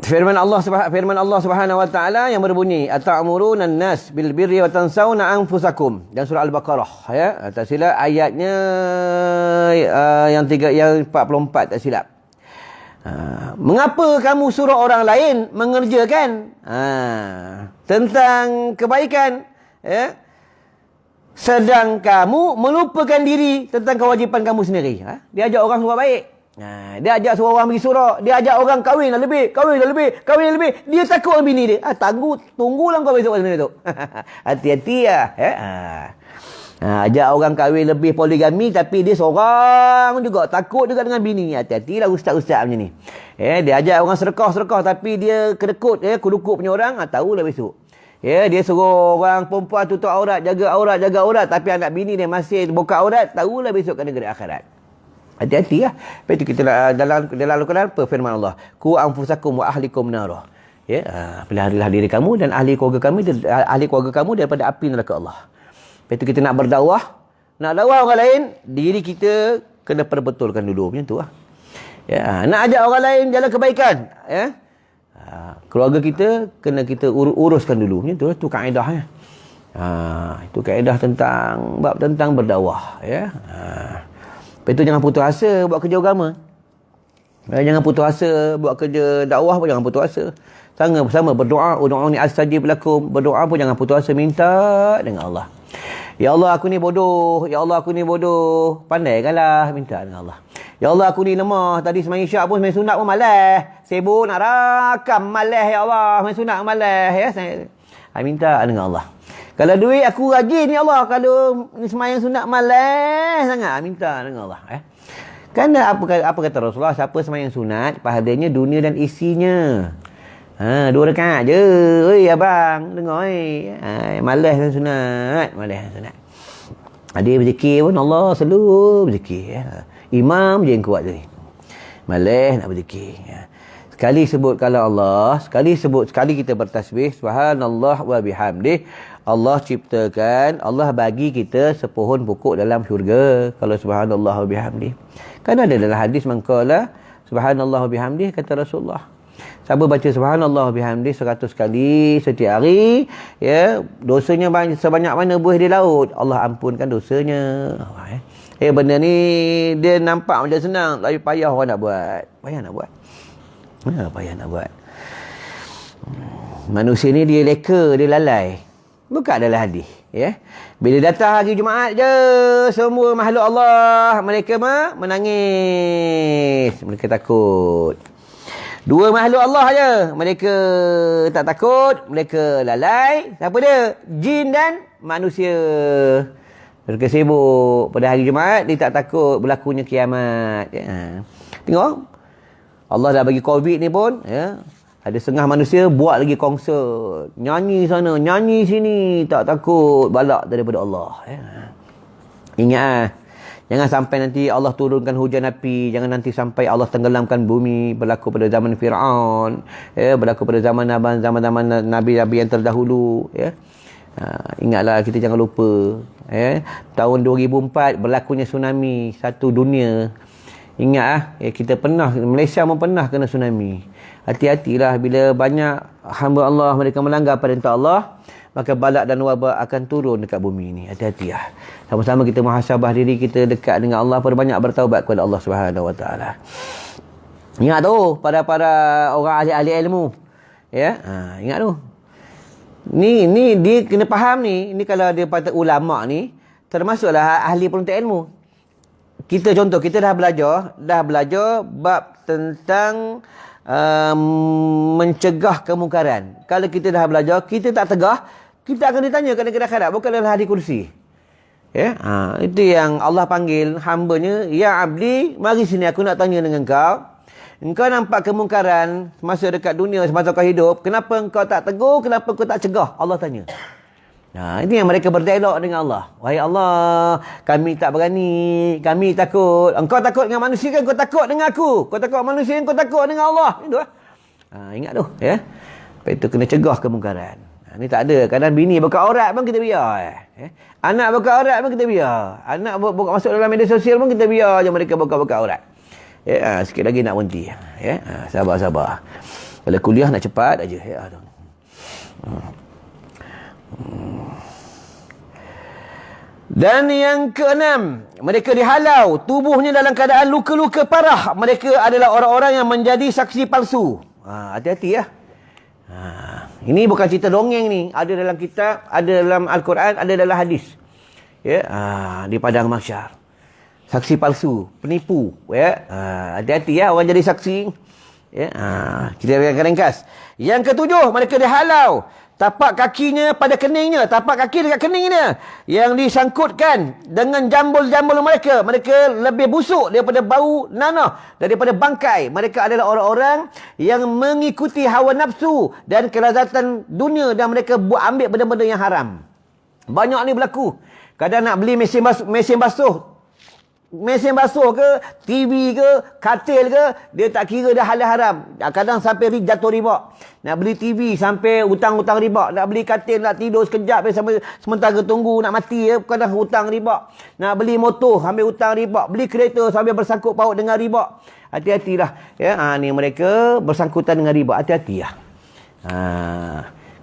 Firman Allah Subhanahu wa taala yang berbunyi ata'muruna an-nas bil birri wa tansawna anfusakum, dan surah Al-Baqarah ya, tak silap ayatnya yang 44 tak silap. Mengapa kamu suruh orang lain mengerjakan tentang kebaikan ya, sedang kamu melupakan diri tentang kewajipan kamu sendiri. Dia ajak orang buat baik, dia ajak suruh orang pergi surau, dia ajak orang kahwin dah lebih. Dia takut bini dia. Tunggulah kau besok macam tu. Hati-hati lah. Ajak orang kahwin lebih poligami, tapi dia seorang juga, takut juga dengan bini. Hati-hatilah ustaz-ustaz macam ni. Dia ajak orang sedekah, tapi dia kedekut, kudukut punya orang, tahulah besok. Dia suruh orang perempuan tutup aurat, jaga aurat, tapi anak bini dia masih buka aurat, tahulah besok kena negeri akhirat. Hati-hati lah. Lepas itu kita dalam Al-Quran apa firman Allah? Ku anfusakum wa ahlikum narah. Peliharalah diri kamu dan ahli keluarga kamu daripada api neraka Allah. Lepas itu kita nak berdakwah, nak dakwah orang lain, diri kita kena perbetulkan dulu, macam tu lah. Nak ajak orang lain jalan kebaikan, keluarga kita kena kita uruskan dulu, macam tu lah. Itu kaedahnya. Itu kaedah tentang berdakwah, Lepas itu jangan putus asa buat kerja agama. Jangan putus asa buat kerja dakwah pun jangan putus asa. Sama berdoa, ud'uni astajib lakum. Berdoa pun jangan putus asa, minta dengan Allah. Ya Allah aku ni bodoh, pandaikanlah, minta dengan Allah. Ya Allah aku ni lemah, tadi sembahyang isyak pun sembahyang sunat pun malas. Sibuk nak rakam, malas ya Allah, sembahyang sunat malas saya minta dengan Allah. Kalau duit aku rajin ya Allah, kalau sembahyang sunat malas sangat, minta dengan Allah. Kerana apa kata Rasulullah, siapa sembahyang sunat pahalanya dunia dan isinya. 2 rakaat je. Oi abang, dengar malas sunat. Ada berzikir pun Allah selalu berzikir. Imam je yang kuat tadi. Malas nak berzikir. Sekali sebut kalau Allah, sekali kita bertasbih subhanallah wa bihamdih. Allah ciptakan, Allah bagi kita sepohon pokok dalam syurga. Kalau subhanallah wa bihamdih. Kan ada dalam hadis mangkala subhanallah wa bihamdih, kata Rasulullah. Siapa baca subhanallah wa bihamdih 100 kali setiap hari, dosanya sebanyak mana buih di laut, Allah ampunkan dosanya. Benda ni dia nampak macam senang, tapi payah orang nak buat. Payah nak buat. Manusia ni dia leka, dia lalai. Buka dalam hadis, Bila datang hari Jumaat je, semua makhluk Allah mereka menangis, mereka takut. 2 makhluk Allah je, mereka tak takut, mereka lalai. Siapa dia? Jin dan manusia. Mereka sibuk pada hari Jumaat, dia tak takut berlakunya kiamat. Tengok, Allah dah bagi COVID ni pun, ada setengah manusia buat lagi konsert, nyanyi sana, nyanyi sini, tak takut balak daripada Allah. Ingat, jangan sampai nanti Allah turunkan hujan api, jangan nanti sampai Allah tenggelamkan bumi, berlaku pada zaman Fir'aun, berlaku pada zaman Nabi-Nabi yang terdahulu. Ingatlah, kita jangan lupa. Tahun 2004 berlakunya tsunami satu dunia. Ingat kita pernah, Malaysia pun pernah kena tsunami. Hati-hatilah bila banyak hamba Allah mereka melanggar perintah Allah, maka balak dan wabak akan turun dekat bumi ini. Hati-hatilah. Sama-sama kita muhasabah diri kita dekat dengan Allah, perbanyak bertaubat kepada Allah Subhanahu Wa Taala. Ingat tu para orang ahli ilmu. Ingat tu. Ni dia kena faham ni. Ni kalau dia patut ulama ni, termasuklah ahli penuntut ilmu. Kita contoh, kita dah belajar bab tentang mencegah kemungkaran. Kalau kita dah belajar, kita tak tegah, kita akan ditanya kat negeri akhirat, bukan dalam hadis kursi. Itu yang Allah panggil hamba-Nya, ya abdi, mari sini aku nak tanya dengan kau. Engkau nampak kemungkaran semasa dekat dunia, semasa kau hidup, kenapa engkau tak tegur, kenapa kau tak cegah? Allah tanya. Ini yang mereka berdialog dengan Allah. Wahai Allah, kami tak berani, kami takut. Engkau takut dengan manusia kan, kau takut dengan aku. Kau takut manusia kan, kau takut dengan Allah. Itu lah. Ingat tu. Lepas itu kena cegah kemungkaran. Ni tak ada. Kadang bini buka aurat pun kita biar. Anak buka aurat pun kita biar. Anak masuk dalam media sosial pun kita biar je mereka buka aurat. Sikit lagi nak berhenti. Sabar-sabar. Kalau kuliah nak cepat aja. Ya. Dan yang keenam, mereka dihalau tubuhnya dalam keadaan luka-luka parah. Mereka adalah orang-orang yang menjadi saksi palsu. Hati-hati ya. Ini bukan cerita dongeng ni. Ada dalam kitab, ada dalam Al-Quran, ada dalam hadis. Ya, di padang mahsyar. Saksi palsu, penipu. Ya, hati-hati ya orang jadi saksi. Ya, kita ringkas. Yang ketujuh, mereka dihalau tapak kakinya pada keningnya, tapak kaki dekat keningnya yang disangkutkan dengan jambul-jambul mereka. Mereka lebih busuk daripada bau nanah, daripada bangkai. Mereka adalah orang-orang yang mengikuti hawa nafsu dan kelazatan dunia, dan mereka ambil benda-benda yang haram. Banyak ni berlaku. Kadang nak beli mesin basuh ke, TV ke, katil ke, dia tak kira dah halal haram. Kadang sampai jatuh riba. Nak beli TV sampai hutang-hutang riba. Nak beli katil, nak tidur sekejap sampai sementara tunggu nak mati ya, kadang hutang riba. Nak beli motor sambil hutang riba. Beli kereta sambil bersangkut paut dengan riba. Hati-hatilah. Ya, ni mereka bersangkutan dengan riba. Hati-hati lah.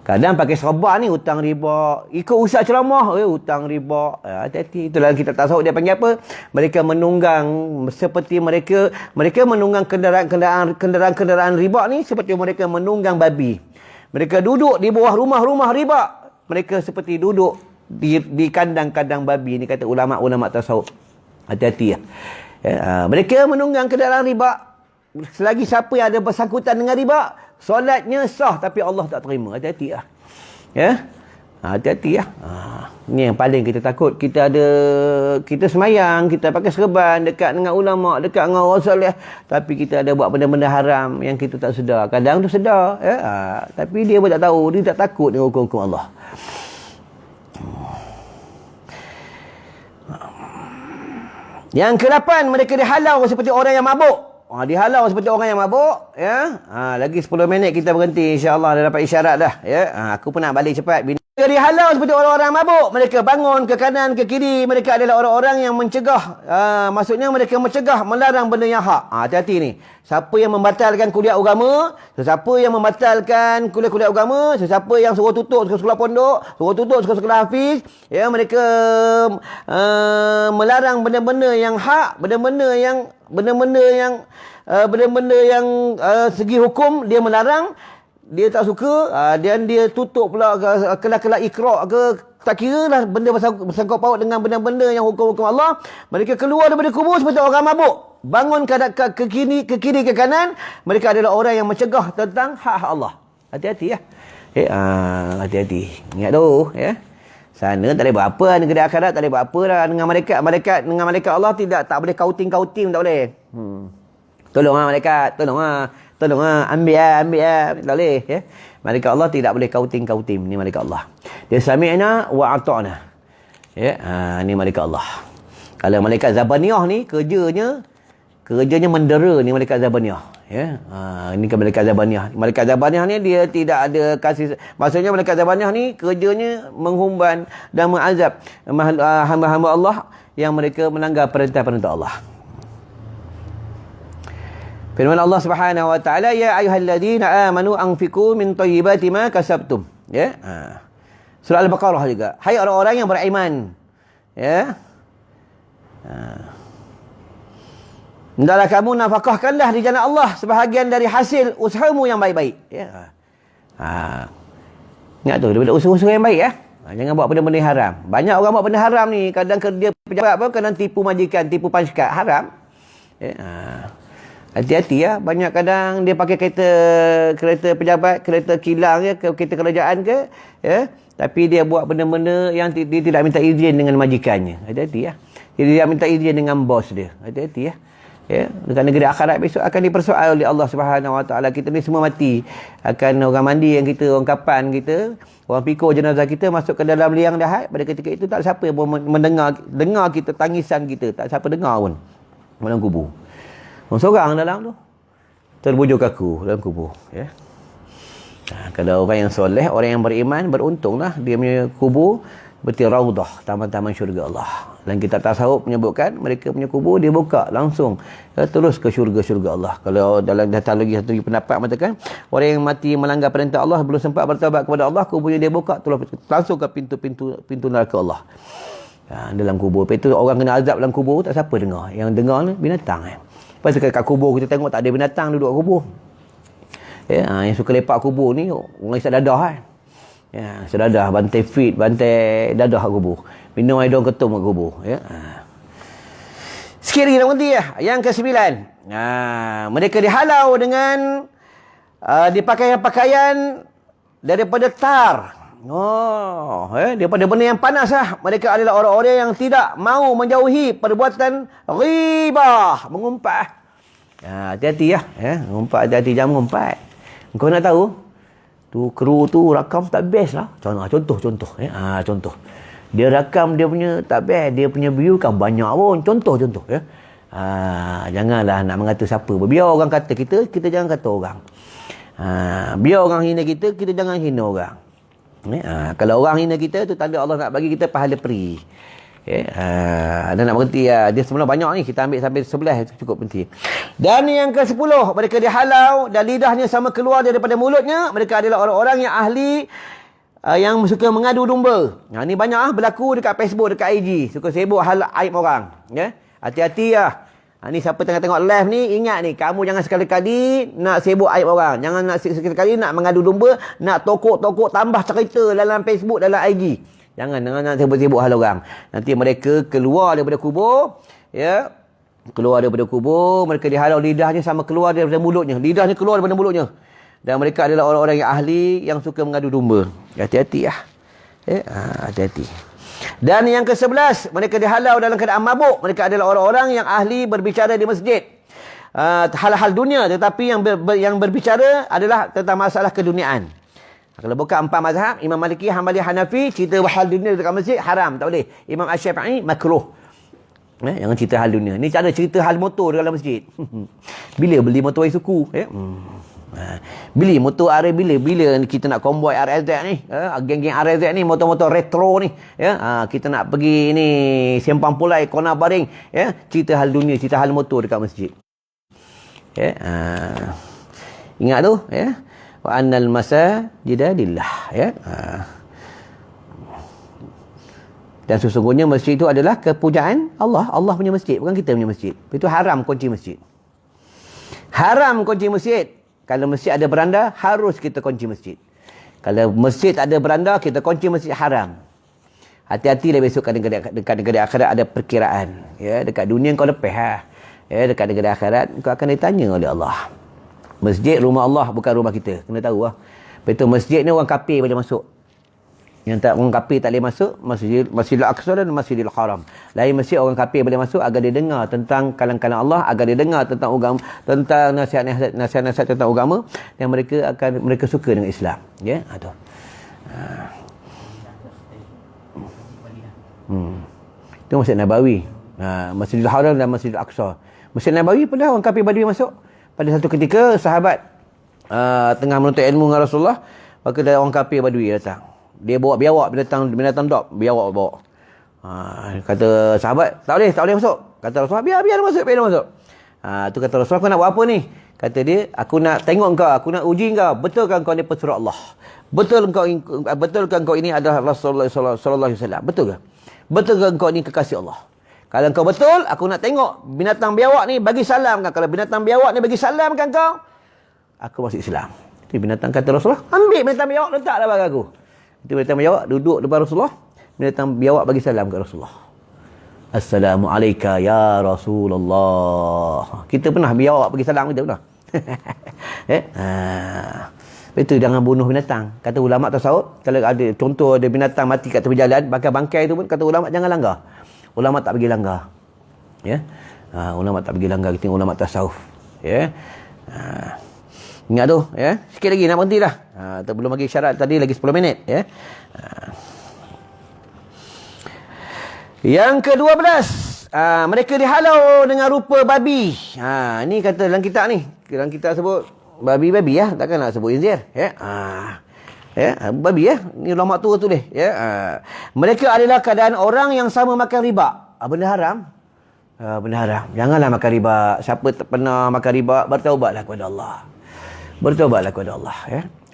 Kadang pakai serban ni hutang riba. Ikut ustaz ceramah, hutang riba. Hati-hati. Itulah kita tak tahu dia panggil apa. Mereka menunggang seperti mereka menunggang kenderaan riba ni seperti mereka menunggang babi. Mereka duduk di bawah rumah-rumah riba. Mereka seperti duduk di kandang-kandang babi ni, kata ulama-ulama tasawuf. Hati-hati ya. Mereka menunggang kenderaan riba. Selagi siapa yang ada bersangkutan dengan riba, solatnya sah tapi Allah tak terima. Hati-hati lah. Ya. Hati-hati lah. Ni yang paling kita takut. Kita semayang, kita pakai serban, dekat dengan ulama, dekat dengan orang soleh, tapi kita ada buat benda-benda haram yang kita tak sedar. Kadang tu sedar, ya. Tapi dia pun tak tahu, dia tak takut dengan hukum-hukum Allah. Yang ke-8, mereka dihalau seperti orang yang mabuk. Dihalau seperti orang yang mabuk, ya. Lagi 10 minit kita berhenti, insya-Allah dah dapat isyarat dah, ya. Aku pun nak balik cepat. Mereka dihalau seperti orang-orang mabuk. Mereka bangun ke kanan ke kiri. Mereka adalah orang-orang yang mencegah, maksudnya mereka mencegah, melarang benda yang hak. Hati-hati ni. Siapa yang membatalkan kuliah agama, sesiapa yang membatalkan kuliah-kuliah agama, sesiapa yang suruh tutup sekolah pondok, suruh tutup sekolah hafiz, ya, mereka melarang benda-benda yang hak, benda-benda yang segi hukum dia melarang, dia tak suka, dan dia tutup pula kelas-kelas iqra' ke, tak kira lah benda bersangkut paut dengan benda-benda yang hukum-hukum Allah. Mereka keluar daripada kubur seperti orang mabuk, bangun ke kiri ke kanan. Mereka adalah orang yang mencegah tentang hak-hak Allah. Hati-hati ya. Hati-hati. Ingat tu ya. Sana tak boleh buat apa, negeri akhirat tak boleh buat apa dah. Dengan malaikat Allah tak boleh kauting-kauting, tak boleh. Tolonglah malaikat, tolonglah ambil tak boleh ya. Malaikat Allah tidak boleh kauting-kauting, ni malaikat Allah. Dia sami'na wa ata'na. Ya, ni malaikat Allah. Kalau malaikat Zabaniyah ni kerjanya mendera, ni malaikat Zabaniyah, ya. Ini kan malaikat Zabaniyah. Malaikat Zabaniyah ni dia tidak ada kasih, maksudnya malaikat Zabaniyah ni kerjanya menghumban dan mengazab hamba-hamba Allah yang mereka melanggar perintah-perintah Allah. Firman Allah Subhanahu wa taala, ya ayyuhalladzina amanu anfiqu min thayyibati ma kasabtum. Ya. Surah Al-Baqarah juga. Hai orang-orang yang beriman. Ya. Hendaklah kamu nafkahkanlah di jalan Allah sebahagian dari hasil usahamu yang baik-baik. Ya. Ingat tu, daripada usaha-usaha yang baik ya. Jangan buat benda-benda yang haram. Banyak orang buat benda haram ni, kadang dia pejabat apa, kadang tipu majikan, tipu pangkat, haram. Ya. Hati-hati ya. Banyak kadang dia pakai kereta pejabat, kereta kilang ya, kereta kerajaan ke, ya. Tapi dia buat benda-benda yang dia tidak minta izin dengan majikannya. Hati-hati ya. Dia tidak minta izin dengan bos dia. Hati-hati ya. Ya, dekat negeri akhirat besok akan dipersoal oleh Allah Subhanahu Wa Taala. Kita ni semua mati. Akan orang mandi yang kita, orang kapan kita, orang pikul jenazah kita masuk ke dalam liang lahat. Pada ketika itu tak siapa yang dengar kita, tangisan kita, tak siapa dengar pun dalam kubur. Orang seorang dalam tu terbujur kaku dalam kubur, ya. Kalau orang yang soleh, orang yang beriman, beruntunglah dia punya kubur Berarti raudah, taman-taman syurga Allah. Dan kitab tasawuf menyebutkan mereka punya kubur dia buka langsung terus ke syurga-syurga Allah. Kalau dalam data lagi satu pendapat mengatakan orang yang mati melanggar perintah Allah belum sempat bertaubat kepada Allah, kuburnya dia buka terus langsung ke pintu neraka Allah. Dalam kubur. Lepas itu orang kena azab dalam kubur tak siapa dengar. Yang dengar ni binatang. Lepas tu kat kubur kita tengok tak ada binatang duduk kat kubur. Yang suka lepak kubur ni orang isap dadah kan. Sedadah, bantai feet, bantai dadah kat kubur. Minum air daun ketum kat kubur. Sikit lagi nak berhenti ya. Yang ke-9. Mereka dihalau dengan dipakaian-pakaian daripada tar. Daripada benda yang panas lah. Mereka adalah orang-orang yang tidak mau menjauhi perbuatan ghibah. Mengumpat. Hati-hati ya. Mengumpat, hati-hati, jangan mengumpat. Kau nak tahu? Tu kru tu rakam tak best lah. Contoh. Contoh. Dia rakam dia punya tak best. Dia punya view kan banyak pun. Contoh. Janganlah nak mengata siapa. Biar orang kata kita jangan kata orang. Biar orang hina kita jangan hina orang. Kalau orang hina kita tu tanda Allah nak bagi kita pahala peri. Dan nak berhenti dia sebenarnya banyak ni, kita ambil sampai 11 cukup penting. Dan yang ke-10, mereka dihalau dan lidahnya sama keluar daripada mulutnya. Mereka adalah orang-orang yang ahli yang suka mengadu domba. Ni banyak berlaku dekat Facebook, dekat IG, suka sibuk hal aib orang. Hati-hati lah. Ni siapa tengah tengok live ni, ingat ni, kamu jangan sekali-kali nak sibuk aib orang. Jangan nak sekali-kali nak mengadu domba, nak tokok-tokok tambah cerita dalam Facebook, dalam IG. Jangan sibuk-sibuk hal orang. Nanti mereka keluar daripada kubur, keluar daripada kubur, mereka dihalau lidahnya sama keluar daripada mulutnya. Lidahnya keluar daripada mulutnya. Dan mereka adalah orang-orang yang ahli yang suka mengadu domba. Hati-hati lah. Hati-hati. Dan yang ke-11, mereka dihalau dalam keadaan mabuk. Mereka adalah orang-orang yang ahli berbicara di masjid. Hal-hal dunia, tetapi yang berbicara adalah tentang masalah keduniaan. Kalau buka 4 mazhab, Imam Maliki, Hambali, Hanafi, cerita hal dunia dekat masjid haram, tak boleh. Imam Asy-Syafi'i makruh. Jangan cerita hal dunia. Ni cara cerita hal motor dalam masjid. Bila beli motor Isuzu, beli motor RZ, bila kita nak convoy RZ ni, geng-geng RZ ni, motor-motor retro ni, kita nak pergi ni Sempang Pulai, Kona Baring, cerita hal dunia, cerita hal motor dekat masjid. Ingat tu, wa annal masajida lillah, dan sesungguhnya masjid itu adalah kepujaan Allah. Allah punya masjid, bukan kita punya masjid. Itu haram kunci masjid. Haram kunci masjid. Kalau masjid ada beranda, harus kita kunci masjid. Kalau masjid tak ada beranda, kita kunci masjid, haram. Hati-hatilah besok dekat negara akhirat ada perkiraan. Dekat dunia kau lepas. Dekat negara akhirat kau akan ditanya oleh Allah. Masjid rumah Allah, bukan rumah kita. Kena tahu lah. Betul, masjid ni orang kafir boleh masuk. Yang tak, orang kafir tak boleh masuk, Masjidil Aqsa dan Masjidil Haram. Lain masjid orang kafir boleh masuk agar dia dengar tentang kalam-kalam Allah, agar dia dengar tentang agama, tentang nasihat-nasihat tentang agama, dan mereka suka dengan Islam. Tu. Itu Masjid Nabawi. Masjidil Haram dan Masjidil Aqsa. Masjid Nabawi pula orang kafir Badui masuk. Pada satu ketika sahabat tengah menuntut ilmu dengan Rasulullah, maka ada orang kafir Badui datang. Dia bawa biawak binatang dog, biawak bawa. Kata sahabat, tak boleh masuk. Kata Rasulullah, biar masuk. Tu kata Rasulullah, kau nak buat apa ni? Kata dia, aku nak tengok kau, aku nak uji kau. Betulkah kau ni pesuruh Allah? Betulkah kau ini adalah Rasulullah sallallahu alaihi wasallam? Betulkah kau ini kekasih Allah? Kalau kau betul, aku nak tengok binatang biawak ni bagi salam kan. Kalau binatang biawak ni bagi salam kan kau, aku masuk Islam. Jadi binatang kata Rasulullah, ambil binatang biawak, letaklah bagi aku. Itu binatang biawak duduk depan Rasulullah. Binatang biawak bagi salam ke Rasulullah. Assalamualaikum ya Rasulullah. Kita pernah biawak bagi salam, kita pernah. Betul, jangan bunuh binatang. Kata ulama tasawuf, kalau ada contoh ada binatang mati kat tepi jalan, bakal bangkai tu pun kata ulama jangan langgar. Ulama tak bagi langgar. Ulama tak bagi langgar, kita ulama tasawuf. Ingat tu, sikit lagi nak berhenti dah. Belum lagi syarat tadi, lagi 10 minit, Yang ke-12, mereka dihalau dengan rupa babi. Ni kata dalam kitab ni. Dalam kitab sebut babi-babi, takkan nak sebut khinzir. Babi ni ulama tua tulis mereka adalah keadaan orang yang sama makan riba. Benda haram. Benda haram. Janganlah makan riba. Siapa tak pernah makan riba, bertaubatlah kepada Allah. Bertaubatlah kepada Allah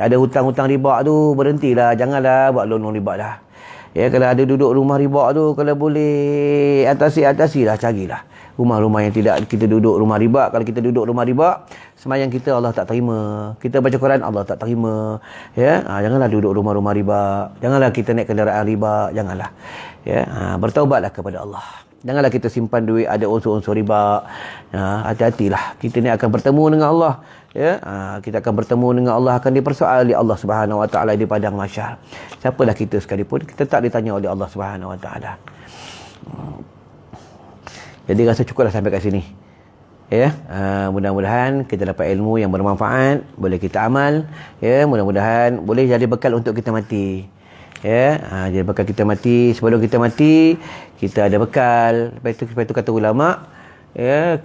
Ada hutang-hutang riba tu, berhentilah. Janganlah buat loan riba dah. Kalau ada duduk rumah riba tu, kalau boleh atasi-atasilah, carilah rumah-rumah yang tidak kita duduk rumah riba. Kalau kita duduk rumah riba, sembahyang kita Allah tak terima. Kita baca Quran Allah tak terima. Janganlah duduk rumah-rumah riba. Janganlah kita naik kenderaan riba. Janganlah. Bertaubatlah kepada Allah. Janganlah kita simpan duit ada unsur-unsur riba. Hati-hatilah. Kita ni akan bertemu dengan Allah. Kita akan bertemu dengan Allah, akan dipersoal oleh Allah Subhanahu Wa Taala di padang mahsyar. Siapalah kita sekalipun, kita tak ditanya oleh Allah Subhanahu Wa Taala. Jadi rasa cukuplah sampai kat sini. Mudah-mudahan kita dapat ilmu yang bermanfaat, boleh kita amal. Mudah-mudahan boleh jadi bekal untuk kita mati. Jadi bekal kita mati. Sebelum kita mati, kita ada bekal. Lepas itu kata ulama,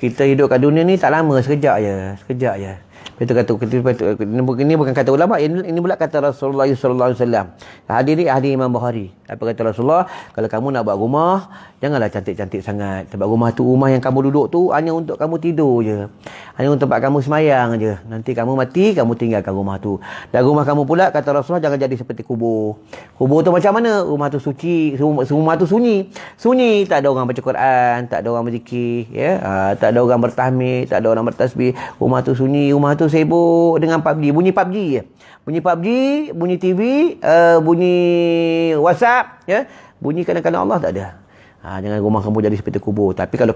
kita hidup kat dunia ni tak lama, sekejap je. Itu ini bukan kata ulama, ini pula kata Rasulullah sallallahu alaihi wasallam. Hadis Imam Bukhari. Apa kata Rasulullah? Kalau kamu nak buat rumah, janganlah cantik-cantik sangat. Sebab rumah yang kamu duduk tu hanya untuk kamu tidur je. Hanya untuk tempat kamu semayang je. Nanti kamu mati, kamu tinggalkan rumah tu. Dan rumah kamu pula, kata Rasulullah, jangan jadi seperti kubur. Kubur tu macam mana? Rumah tu suci, rumah tu sunyi. Sunyi, tak ada orang baca Quran, tak ada orang berzikir, tak ada orang bertahmid, tak ada orang bertasbih. Rumah tu sunyi, rumah tu sibuk dengan PUBG, bunyi PUBG je. Bunyi PUBG, bunyi TV, bunyi WhatsApp, bunyi kadang-kadang Allah tak ada. Jangan rumah kamu jadi seperti kubur. Tapi kalau